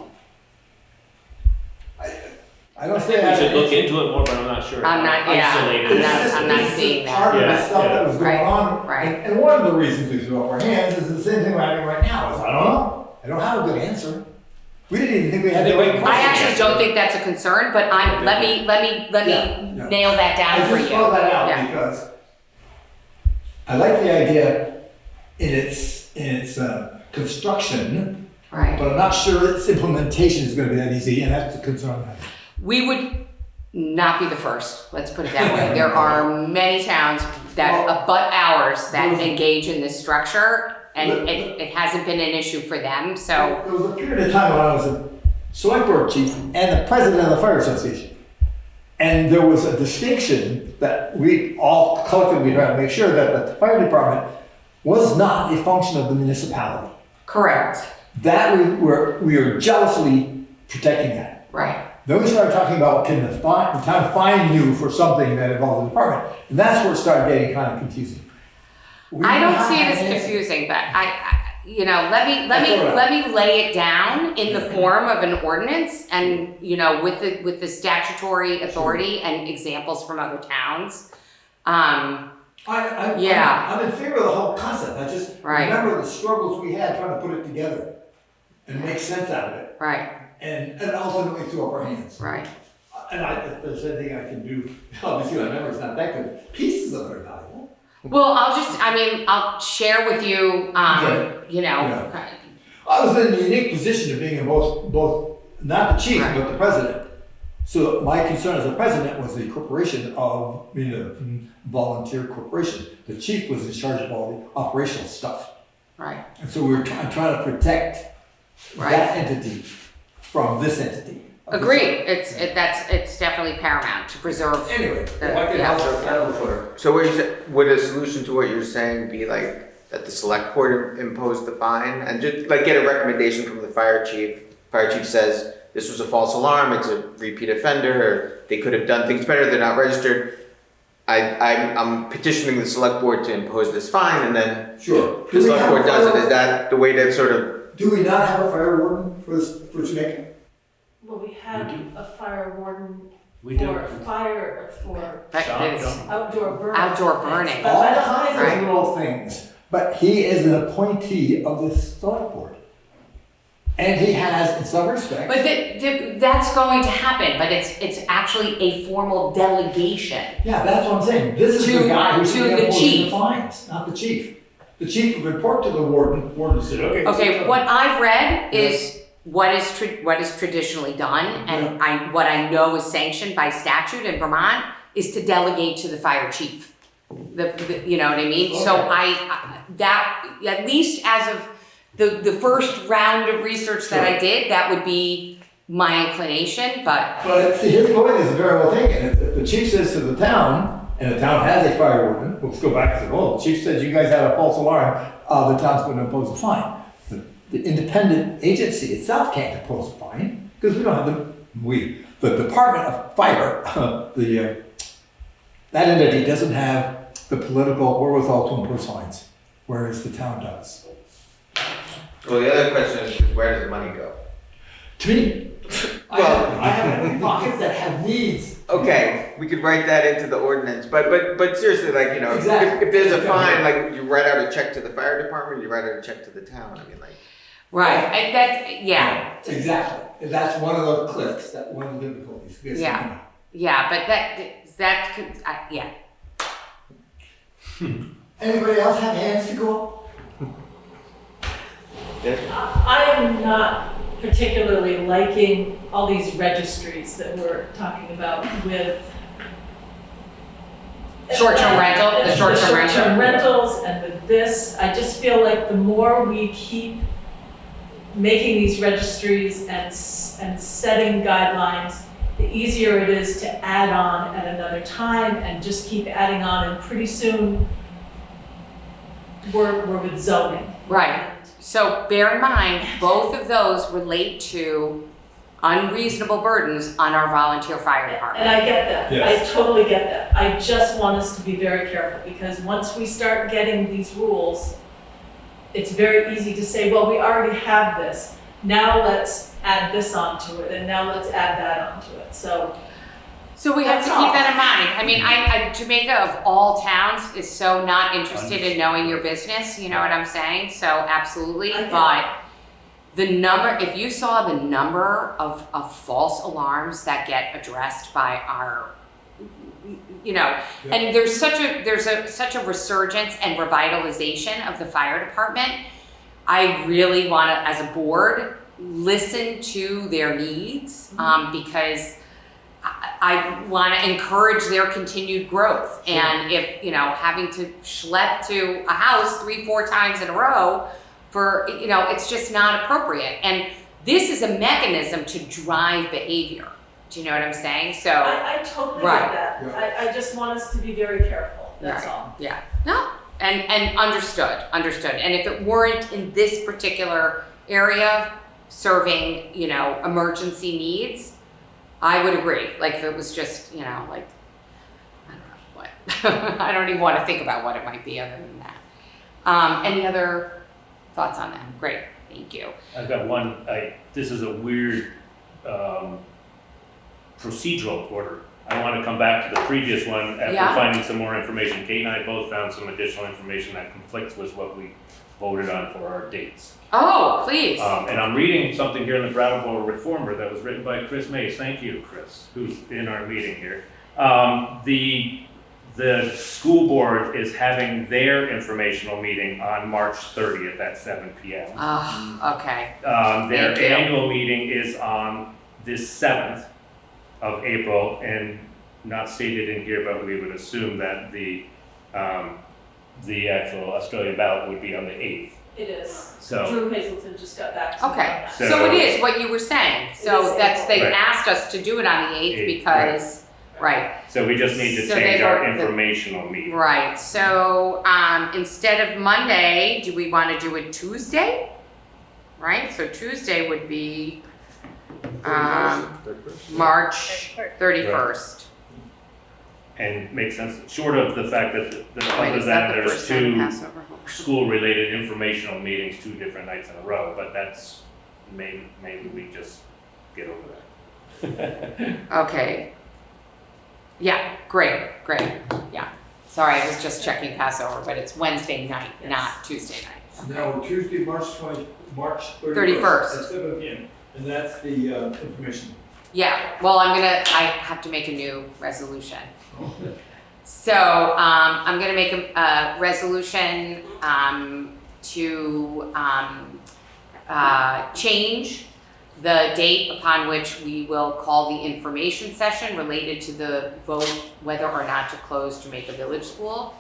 I don't I think we should look into it more, but I'm not sure. I'm not- yeah. Isolated. I'm not seeing that. Part of the Yeah, stuff that yeah. was going Right, on. right. And one of the reasons we threw up our hands is the same thing we're having right now, is I don't know. I don't have a good answer. We didn't even think we had the right I question. actually don't think that's a concern, but let me Yeah. nail that down for I you. just throw that out Yeah. because I like the idea in its construction, Right. but I'm not sure its implementation is going to be that easy, and that's the concern I have. We would not be the first, let's put it that way. There are many towns that abut ours that engage in this structure, and it hasn't been an issue for them, so. There was a period of time when I was a select board chief and the president of the fire association. And there was a distinction that we all collectively tried to make sure that the fire department was not a function of the municipality. Correct. That we were jealously protecting that. Right. Then we started talking about what can the town fine you for something that involved the department. And that's where it started getting kind of confusing. I don't see it as confusing, but let me lay it down in the form of an ordinance and, with the statutory authority and examples from other towns. I'm in favor of the whole concept. I just Right. remember the struggles we had trying to put it together and make sense out of it. Right, And ultimately threw up our hands. right. if there's anything I can do, obviously my memory's not that good, pieces of it are valuable. Well, I'll share with you, you know. Yeah. I was in the unique position of being in both, not the chief, Right. but the president. So my concern as a president was the corporation of, being a volunteer corporation. The chief was in charge of all the operational stuff. Right, And so we were trying to protect Right. that entity from this entity. agreed, it's definitely paramount to preserve. Anyway, if I can Yeah. help that out for. So would a solution to what you're saying be like that the select board impose the fine and just like get a recommendation from the fire chief? Fire chief says this was a false alarm, it's a repeat offender, or they could have done things better, they're not registered. I'm petitioning the select board to impose this fine, and then Sure. the select board does it. Is that the way to sort of? Do we not have a fire warden for Jamaica? Well, we have a fire warden We do. for fire, for But Stop, it's- don't. outdoor burning. Outdoor burning. But All I don't kinds think- of little things, but he is an appointee of the select board. And he has, in some respects. But that's going to happen, but it's actually a formal delegation. Yeah, that's what I'm saying. This is To- the guy who's to the imposing the chief. fines, not the chief. The chief would report to the warden, warden said, okay. Okay, what I've read is what is traditionally done, and what I know is sanctioned by statute in Vermont is to delegate to the fire chief. You know what I mean? So that, at least as of the first round of research that I did, that would be my inclination, but. But see, his point is very well taken. If the chief says to the town, and the town has a fire warden, let's go back and say, well, the chief says you guys had a false alarm, the town's going to impose a fine. The independent agency itself can't impose a fine, because we don't have the Department of Fire, that entity doesn't have the political wherewithal to impose fines, whereas the town does. Well, the other question is where does the money go? To me, I have pockets that have needs. Okay, we could write that into the ordinance, but seriously, like, you know, Exactly. if there's a fine, like, you write out a check to the fire department, you write out a check to the town, I mean, like. Right, yeah. Exactly. And that's one of the cliffs, one of the difficulties. Because, Yeah. Yeah, but that could, yeah. Anybody else have hands to go up? I am not particularly liking all these registries that we're talking about with Short-term rental, the short-term rental. short-term rentals and with this, I just feel like the more we keep making these registries and setting guidelines, the easier it is to add on at another time and just keep adding on, and pretty soon we're with zoning. Right. So bear in mind, both of those relate to unreasonable burdens on our volunteer fire department. And I get that. Yes. I totally get that. I just want us to be very careful, because once we start getting these rules, it's very easy to say, well, we already have this. Now let's add this onto it, and now let's add that onto it. So we have to That's keep all. that in mind. I mean, Jamaica of all towns is so not interested in knowing your business, you know what I'm saying? So absolutely, I get it. but the number, if you saw the number of false alarms that get addressed by our, you know, and there's such a resurgence and revitalization of the fire department. I really want to, as a board, listen to their needs, because I want to encourage their continued growth. And if, you know, having to schlep to a house 3-4 times in a row for, you know, it's just not appropriate. And this is a mechanism to drive behavior. Do you know what I'm saying? So, I totally Right. get that. Yeah. I just want us to be very careful, that's Right. all. yeah, no, and understood. And if it weren't in this particular area serving, you know, emergency needs, I would agree. Like if it was just, you know, like, I don't know what. I don't even want to think about what it might be other than that. Any other thoughts on that? Great, thank you. I've got one, this is a weird, procedural order. I want to come back to the previous one after Yeah. finding some more information. Kate and I both found some additional information that conflicts with what we voted on for our dates. Oh, please. And I'm reading something here in the Brattleboro Reformer that was written by Chris Mays. Thank you, Chris, who's in our meeting here. The school board is having their informational meeting on March 30th at 7 p.m. Okay. Their Thank you. annual meeting is on this 7th of April, and not stated in here, but we would assume that the actual Australian ballot would be on the 8th. It is. So, Drew Hazelton just got back to me on Okay, that. so it is what you were saying. So is that's, they Right. asked us to do it on the 8th Eighth, because, right. so we just need to So change they our vote the- informational meeting. Right, so, instead of Monday, do we wanna do it Tuesday? Right, so Tuesday would be, March 31st. And makes sense, short of the fact that, Wait, other is that than the there's first time two Passover? school-related informational meetings 2 different nights in a row, but that's, maybe we just get over that. Okay. Yeah, great, yeah. Sorry, I was just checking Passover, but it's Wednesday night, Yes. not Tuesday night. Now, Tuesday, March 31st. 31st. At 7 p.m. And that's the information. Yeah, well, I have to make a new resolution. So, I'm gonna make a resolution, to, change the date upon which we will call the information session related to the vote whether or not to close Jamaica Village School.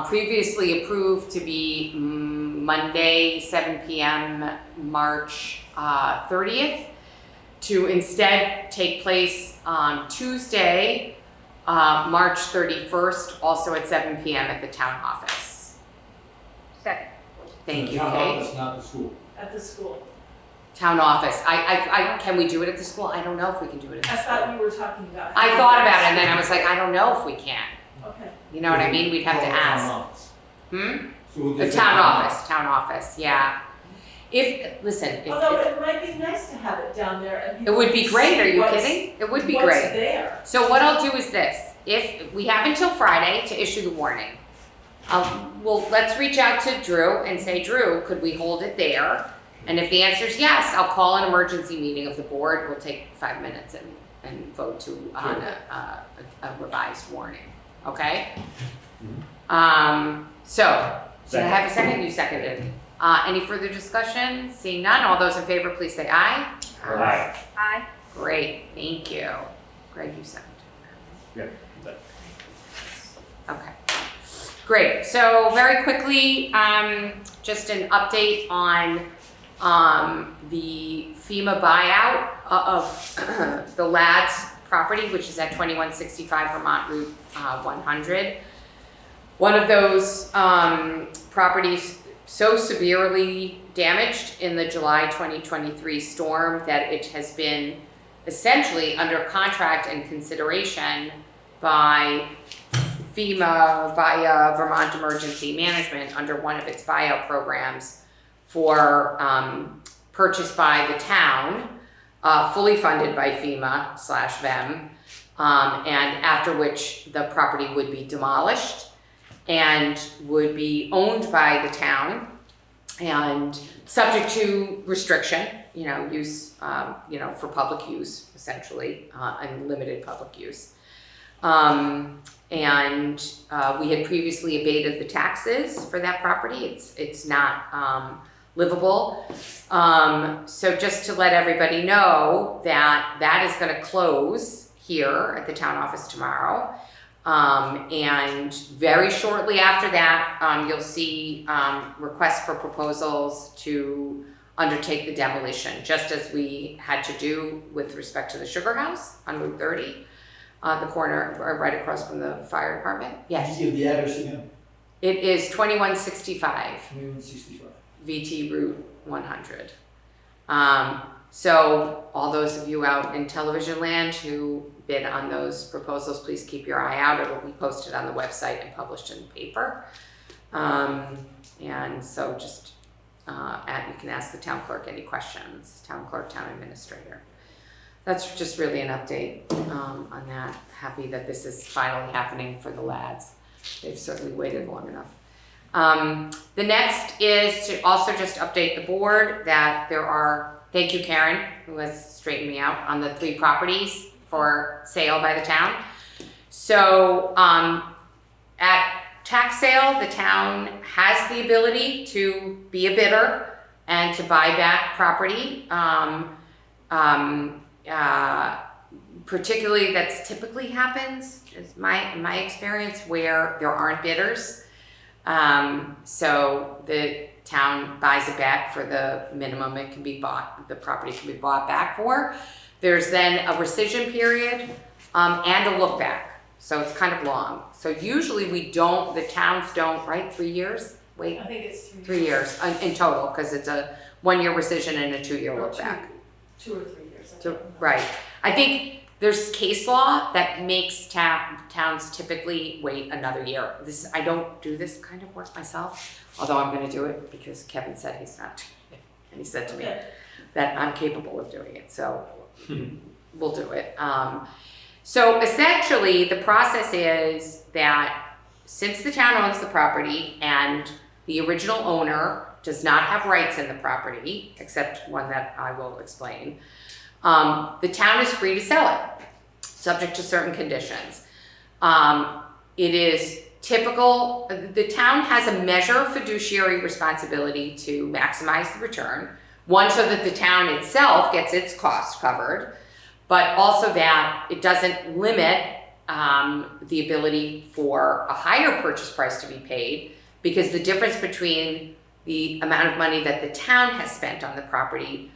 Previously approved to be Monday, 7 p.m., March 30th, to instead take place on Tuesday, March 31st, also at 7 p.m. at the town office. Second. Thank you, Town Kate. office, not the school. At the school. Town office. Can we do it at the school? I don't know if we can do it at I the school. thought you were talking about. I thought about it and then I was like, I don't know if we can. Okay. You know what I mean? We'd have to Town ask. office. Hmm? So we'll The just say town office, yeah. If Although it might be nice to have it down there and it people would be can great, see are you what's- kidding? It would be What's great. there. So what I'll do is this, if, we have until Friday to issue the warning. Well, let's reach out to Drew and say, Drew, could we hold it there? And if the answer is yes, I'll call an emergency meeting of the board, we'll take 5 minutes and vote to, on a revised warning, okay? So, did I have a second? You seconded. Any further discussion? Seeing none, all those in favor, please say aye. Aye. Aye. Great, thank you. Greg, you seconded. Yeah, that- Okay, great. So very quickly, just an update on the FEMA buyout of the Lads property, which is at 2165 Vermont Route 100. One of those properties so severely damaged in the July 2023 storm that it has been essentially under contract and consideration by FEMA via Vermont Emergency Management under one of its buyout programs for purchase by the town, fully funded by FEMA/VEM, and after which the property would be demolished and would be owned by the town and subject to restriction, use, for public use, essentially, and limited public use. And we had previously abated the taxes for that property. It's not livable. So just to let everybody know that is going to close here at the town office tomorrow. And very shortly after that, you'll see requests for proposals to undertake the demolition, just as we had to do with respect to the Sugar House on Route 30, the corner right across from the fire department. Yes, Did you give the address again? it is 2165 2165. VT Route 100. So all those of you out in television land who bid on those proposals, please keep your eye out. It'll be posted on the website and published in the paper. And so just, you can ask the town clerk any questions, town clerk, town administrator. That's just really an update on that. Happy that this is finally happening for the Lads. They've certainly waited long enough. The next is to also just update the board that there are, thank you Karen, who has straightened me out on the 3 properties for sale by the town. So at tax sale, the town has the ability to be a bidder and to buy back property. Particularly that's typically happens, is my experience, where there aren't bidders. So the town buys it back for the minimum it can be bought, the property can be bought back for. There's then a rescission period and a look back. So it's kind of long. So usually the towns don't, right? 3 years? Wait, I think it's 3 years in total, because it's a 1-year rescission and a 2-year look back. 2 or 3 years. Right. I think there's case law that makes towns typically wait another year. I don't do this kind of work myself, although I'm going to do it because Kevin said he's not doing it. And he said to me that I'm capable of doing it. So we'll do it. So essentially the process is that since the town owns the property and the original owner does not have rights in the property, except one that I will explain, the town is free to sell it, subject to certain conditions. It is typical, the town has a measure of fiduciary responsibility to maximize the return. One, so that the town itself gets its costs covered, but also that it doesn't limit the ability for a higher purchase price to be paid, because the difference between the amount of money that the town has spent on the property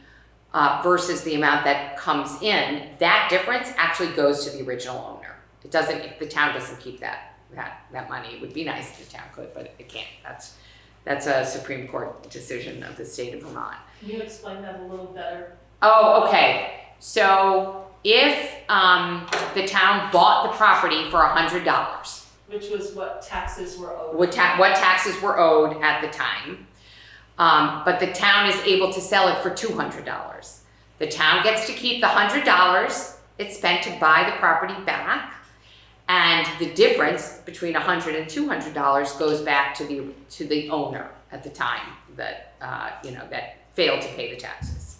versus the amount that comes in, that difference actually goes to the original owner. It doesn't, the town doesn't keep that money. It would be nice if the town could, but it can't. That's a Supreme Court decision of the state of Vermont. Can you explain that a little better? Oh, okay. So if the town bought the property for $100, Which was what taxes were owed. what taxes were owed at the time, but the town is able to sell it for $200. The town gets to keep the $100 it spent to buy the property back, and the difference between $100 and $200 goes back to the owner at the time that that failed to pay the taxes.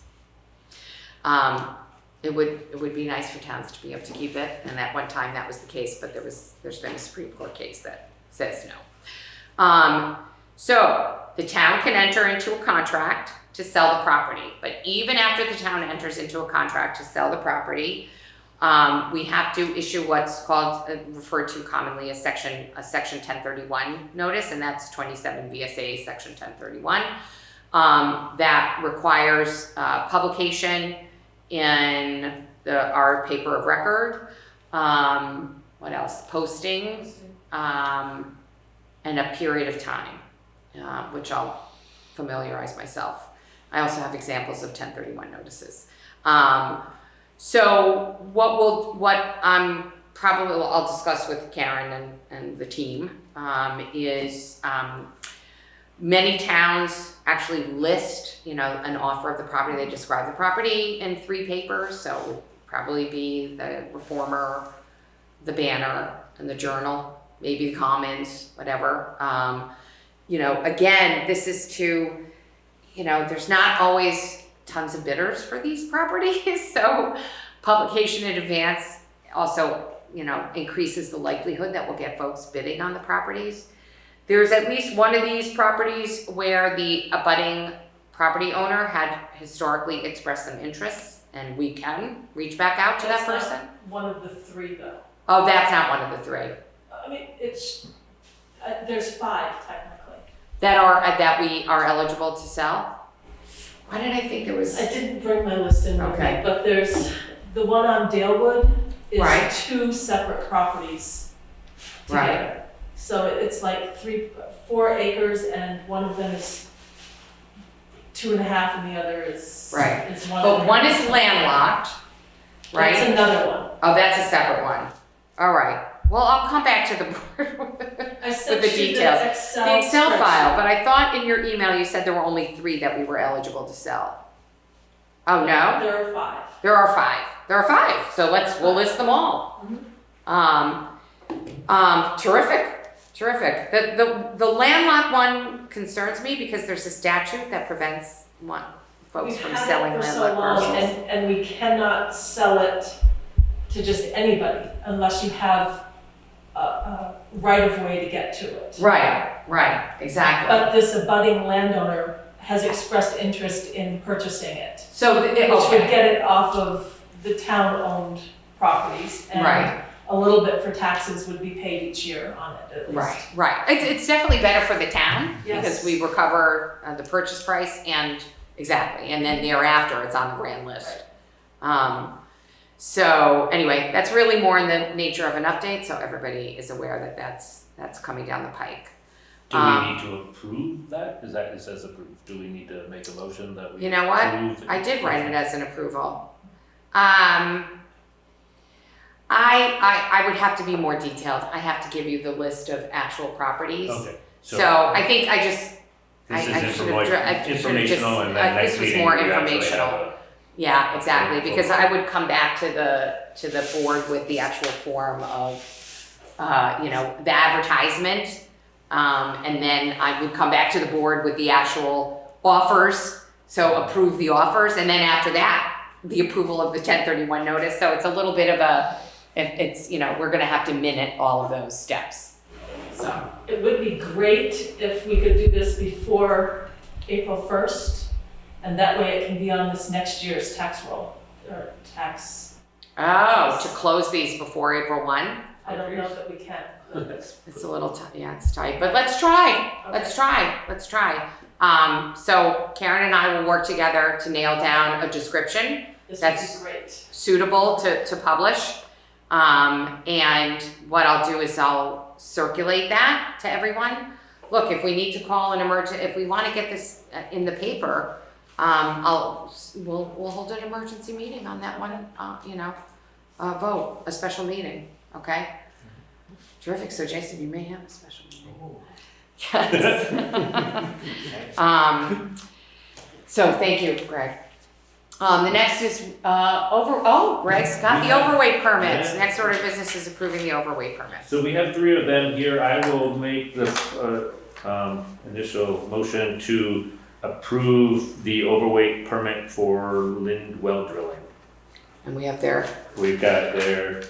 It would be nice for towns to be able to keep it, and at one time that was the case, but there's been a Supreme Court case that says no. So the town can enter into a contract to sell the property, but even after the town enters into a contract to sell the property, we have to issue what's called, referred to commonly as Section 1031 notice, and that's 27 VSA Section 1031, that requires publication in our paper of record. What else? Posting, and a period of time, which I'll familiarize myself. I also have examples of 1031 notices. So what I'm probably I'll discuss with Karen and the team is many towns actually list an offer of the property. They describe the property in 3 papers, so it would probably be the Reformer, the Banner, and the Journal, maybe the Commons, whatever. Again, this is to there's not always tons of bidders for these properties, so publication in advance also increases the likelihood that we'll get folks bidding on the properties. There's at least one of these properties where the abutting property owner had historically expressed some interest, and we can reach back out to that person. That's not one of the 3 though. Oh, that's not one of the 3 I mean, it's there's 5 technically. that we are eligible to sell. Why did I think there was? I didn't bring my list in with Okay. me, but there's the one on Dalewood is Right. 2 separate properties together. Right. So it's like 4 acres, and one of them is 2.5, and the other is Right. Is 1. But one is landlocked, right? That's another one. Oh, that's a separate one. All right. Well, I'll come back to the board I sent with the you details. the Excel The Excel spreadsheet. file, but I thought in your email you said there were only 3 that we were eligible to sell. Oh, no? There are 5. There are 5. There are 5. So we'll list them all. Mhm. Terrific. Terrific. The landlocked one concerns me because there's a statute that prevents folks We've from had it selling for so landlocked long, parcels. and we cannot sell it to just anybody unless you have a right of way to get to it. Right, exactly. But this abutting landowner has expressed interest in purchasing it, So, which would get it off of the town-owned properties. And Right. a little bit for taxes would be paid each year on it at least. Right. It's definitely better for the town Yes. because we recover the purchase price and then thereafter it's on the grand list. So anyway, that's really more in the nature of an update, so everybody is aware that that's coming down the pike. Do we need to approve that? It says approved. Do we need to make a motion that we? You know what? approve I did write it as an approval. I would have to be more detailed. I have to give you the list of actual properties. Okay. So I think I just, This I is should have just, informational and then next this was meeting more we actually informational. have Yeah, exactly, because I would come back to the board with the actual form of, the advertisement. And then I would come back to the board with the actual offers, so approve the offers, and then after that, the approval of the 1031 notice. So it's a little bit of we're gonna have to minute all of those steps, so. It would be great if we could do this before April 1st, and that way it can be on this next year's tax roll, or tax. Oh, to close these before April 1? I don't know that we can. but- It's a little tight, yeah, it's tight, but let's try. Let's try. So Karen and I will work together to nail down a description This That's- would be great. suitable to publish. And what I'll do is I'll circulate that to everyone. Look, if we need to call an if we want to get this in the paper, we'll hold an emergency meeting on that one, vote, a special meeting, okay? Terrific, so Jason, you may have a special meeting. Yes. So thank you, Greg. The next is, Greg's got the overweight permits. Yeah. Next order of business is approving the overweight permits. So we have 3 of them here. I will make the initial motion to approve the overweight permit for Lind well drilling. And we have their, We've got their,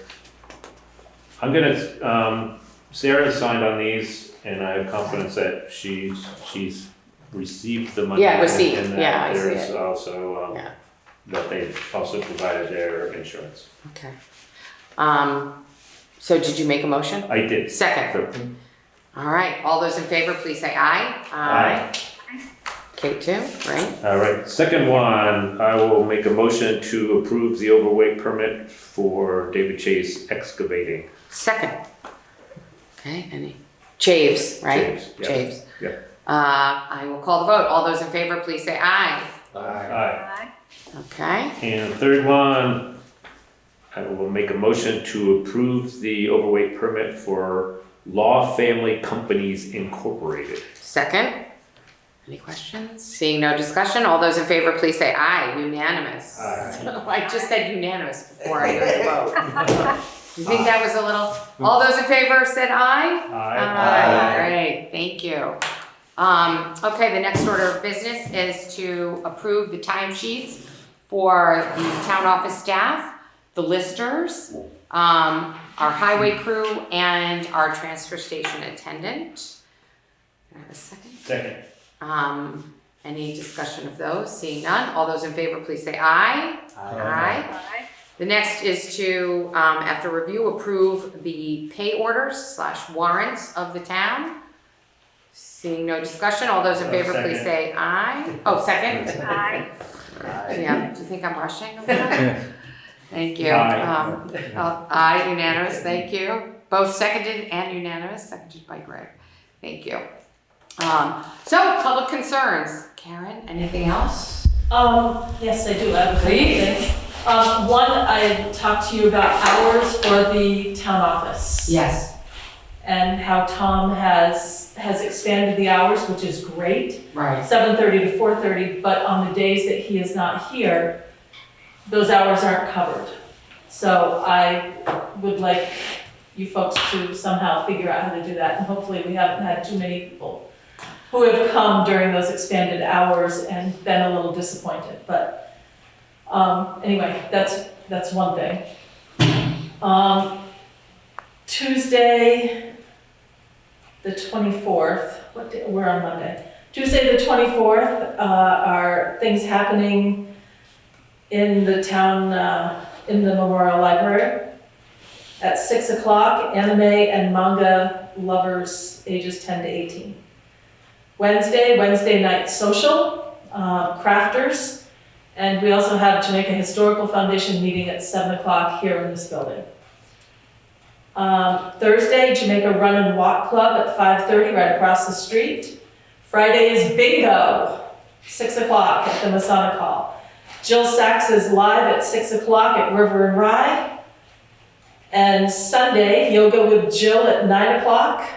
I'm gonna, Sarah signed on these and I have confidence that she's received the money. Yeah, received. And that Yeah, I see there's it. also, Yeah. that they've also provided their insurance. okay. So did you make a motion? I did. Second. All right, all those in favor, please say aye. Aye. Kate too, right? All right, second one, I will make a motion to approve the overweight permit for David Chase excavating. Second. Okay, any? Chaves, right? Chaves, yeah. Chaves. Yeah. I will call the vote. All those in favor, please say aye. Aye. Okay, And the third one, I will make a motion to approve the overweight permit for Law Family Companies Incorporated. second. Any questions? Seeing no discussion, all those in favor, please say aye. Unanimous. Aye. I just said unanimous before I heard the vote. Do you think that was a little, all those in favor said aye? Aye. Great, thank you. Okay, the next order of business is to approve the timesheets for the town office staff, the listers, our highway crew, and our transfer station attendant. Can I have a second? Second. Any discussion of those? Seeing none, all those in favor, please say aye. Aye. The next is to, after review, approve the pay orders / warrants of the town. Seeing no discussion, all those in favor, please Second. say aye. Oh, second? Aye. Yeah, do you think I'm rushing? Thank you. Aye. Aye, unanimous, thank you. Both seconded and unanimous, seconded by Greg. Thank you. So, public concerns. Karen, anything else? Yes, I do, I have a couple Please. things. One, I talked to you about hours for the town office. Yes. And how Tom has expanded the hours, which is great, Right. 7:30 to 4:30, but on the days that he is not here, those hours aren't covered. So I would like you folks to somehow figure out how to do that. And hopefully we haven't had too many people who have come during those expanded hours and been a little disappointed. But anyway, that's one thing. Tuesday, the 24th, what day, we're on Monday. Tuesday, the 24th, are things happening in the town, in the Memorial Library at 6 o'clock, anime and manga lovers ages 10 to 18. Wednesday night social, crafters, and we also have Jamaica Historical Foundation meeting at 7 o'clock here in this building. Thursday, Jamaica Run and Walk Club at 5:30 right across the street. Friday is bingo, 6 o'clock at the Masonic Hall. Jill Sachs is live at 6 o'clock at River and Rye. And Sunday, yoga with Jill at 9 o'clock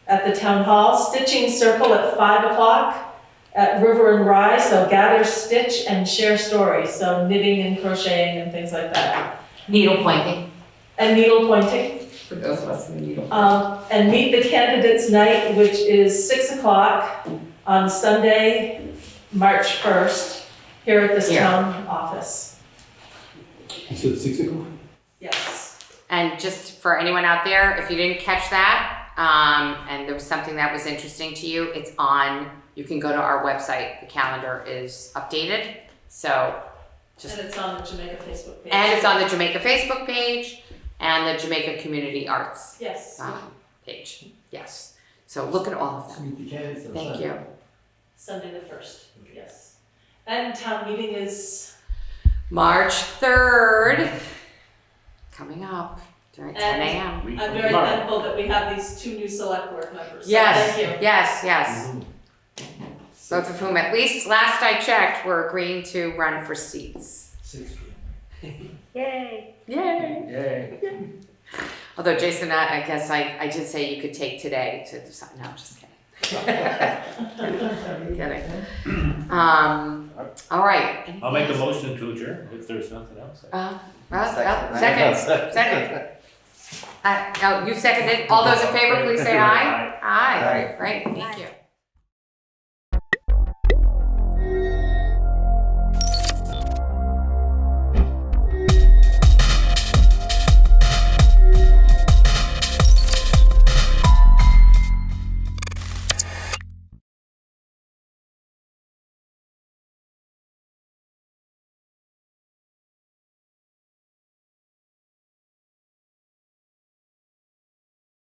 at the Town Hall. Stitching Circle at 5 o'clock at River and Rye. So gather, stitch, and share stories. So knitting and crocheting and things like that. Needle pointing, And needle pointing. for those of us in the needle. And meet the candidates night, which is 6 o'clock on Sunday, March 1st, here at this Here. town office. You said 6 o'clock? Yes. And just for anyone out there, if you didn't catch that, and there was something that was interesting to you, it's on, you can go to our website, the calendar is updated, so just. And it's on the Jamaica Facebook page. And it's on the Jamaica Facebook page and the Jamaica Community Arts Yes. page, yes. So look at all of them, Meet the candidates on thank Sunday. you. Sunday the 1st, yes. And town meeting is, March 3rd, coming up during 10 And- a.m. Week I'm from very tomorrow. thankful that we have these 2 new select board members. So Yes, thank you. yes. Both of whom, at least last I checked, were agreeing to run for seats. 6 p.m. Yay. Yay! Yay. Although Jason, I guess I did say you could take today to decide. No, I'm just kidding. Kidding. All right. I'll make a motion to adjourn if there's nothing else. Second. Oh, you seconded. All those in favor, please say aye. Aye. Great, thank you.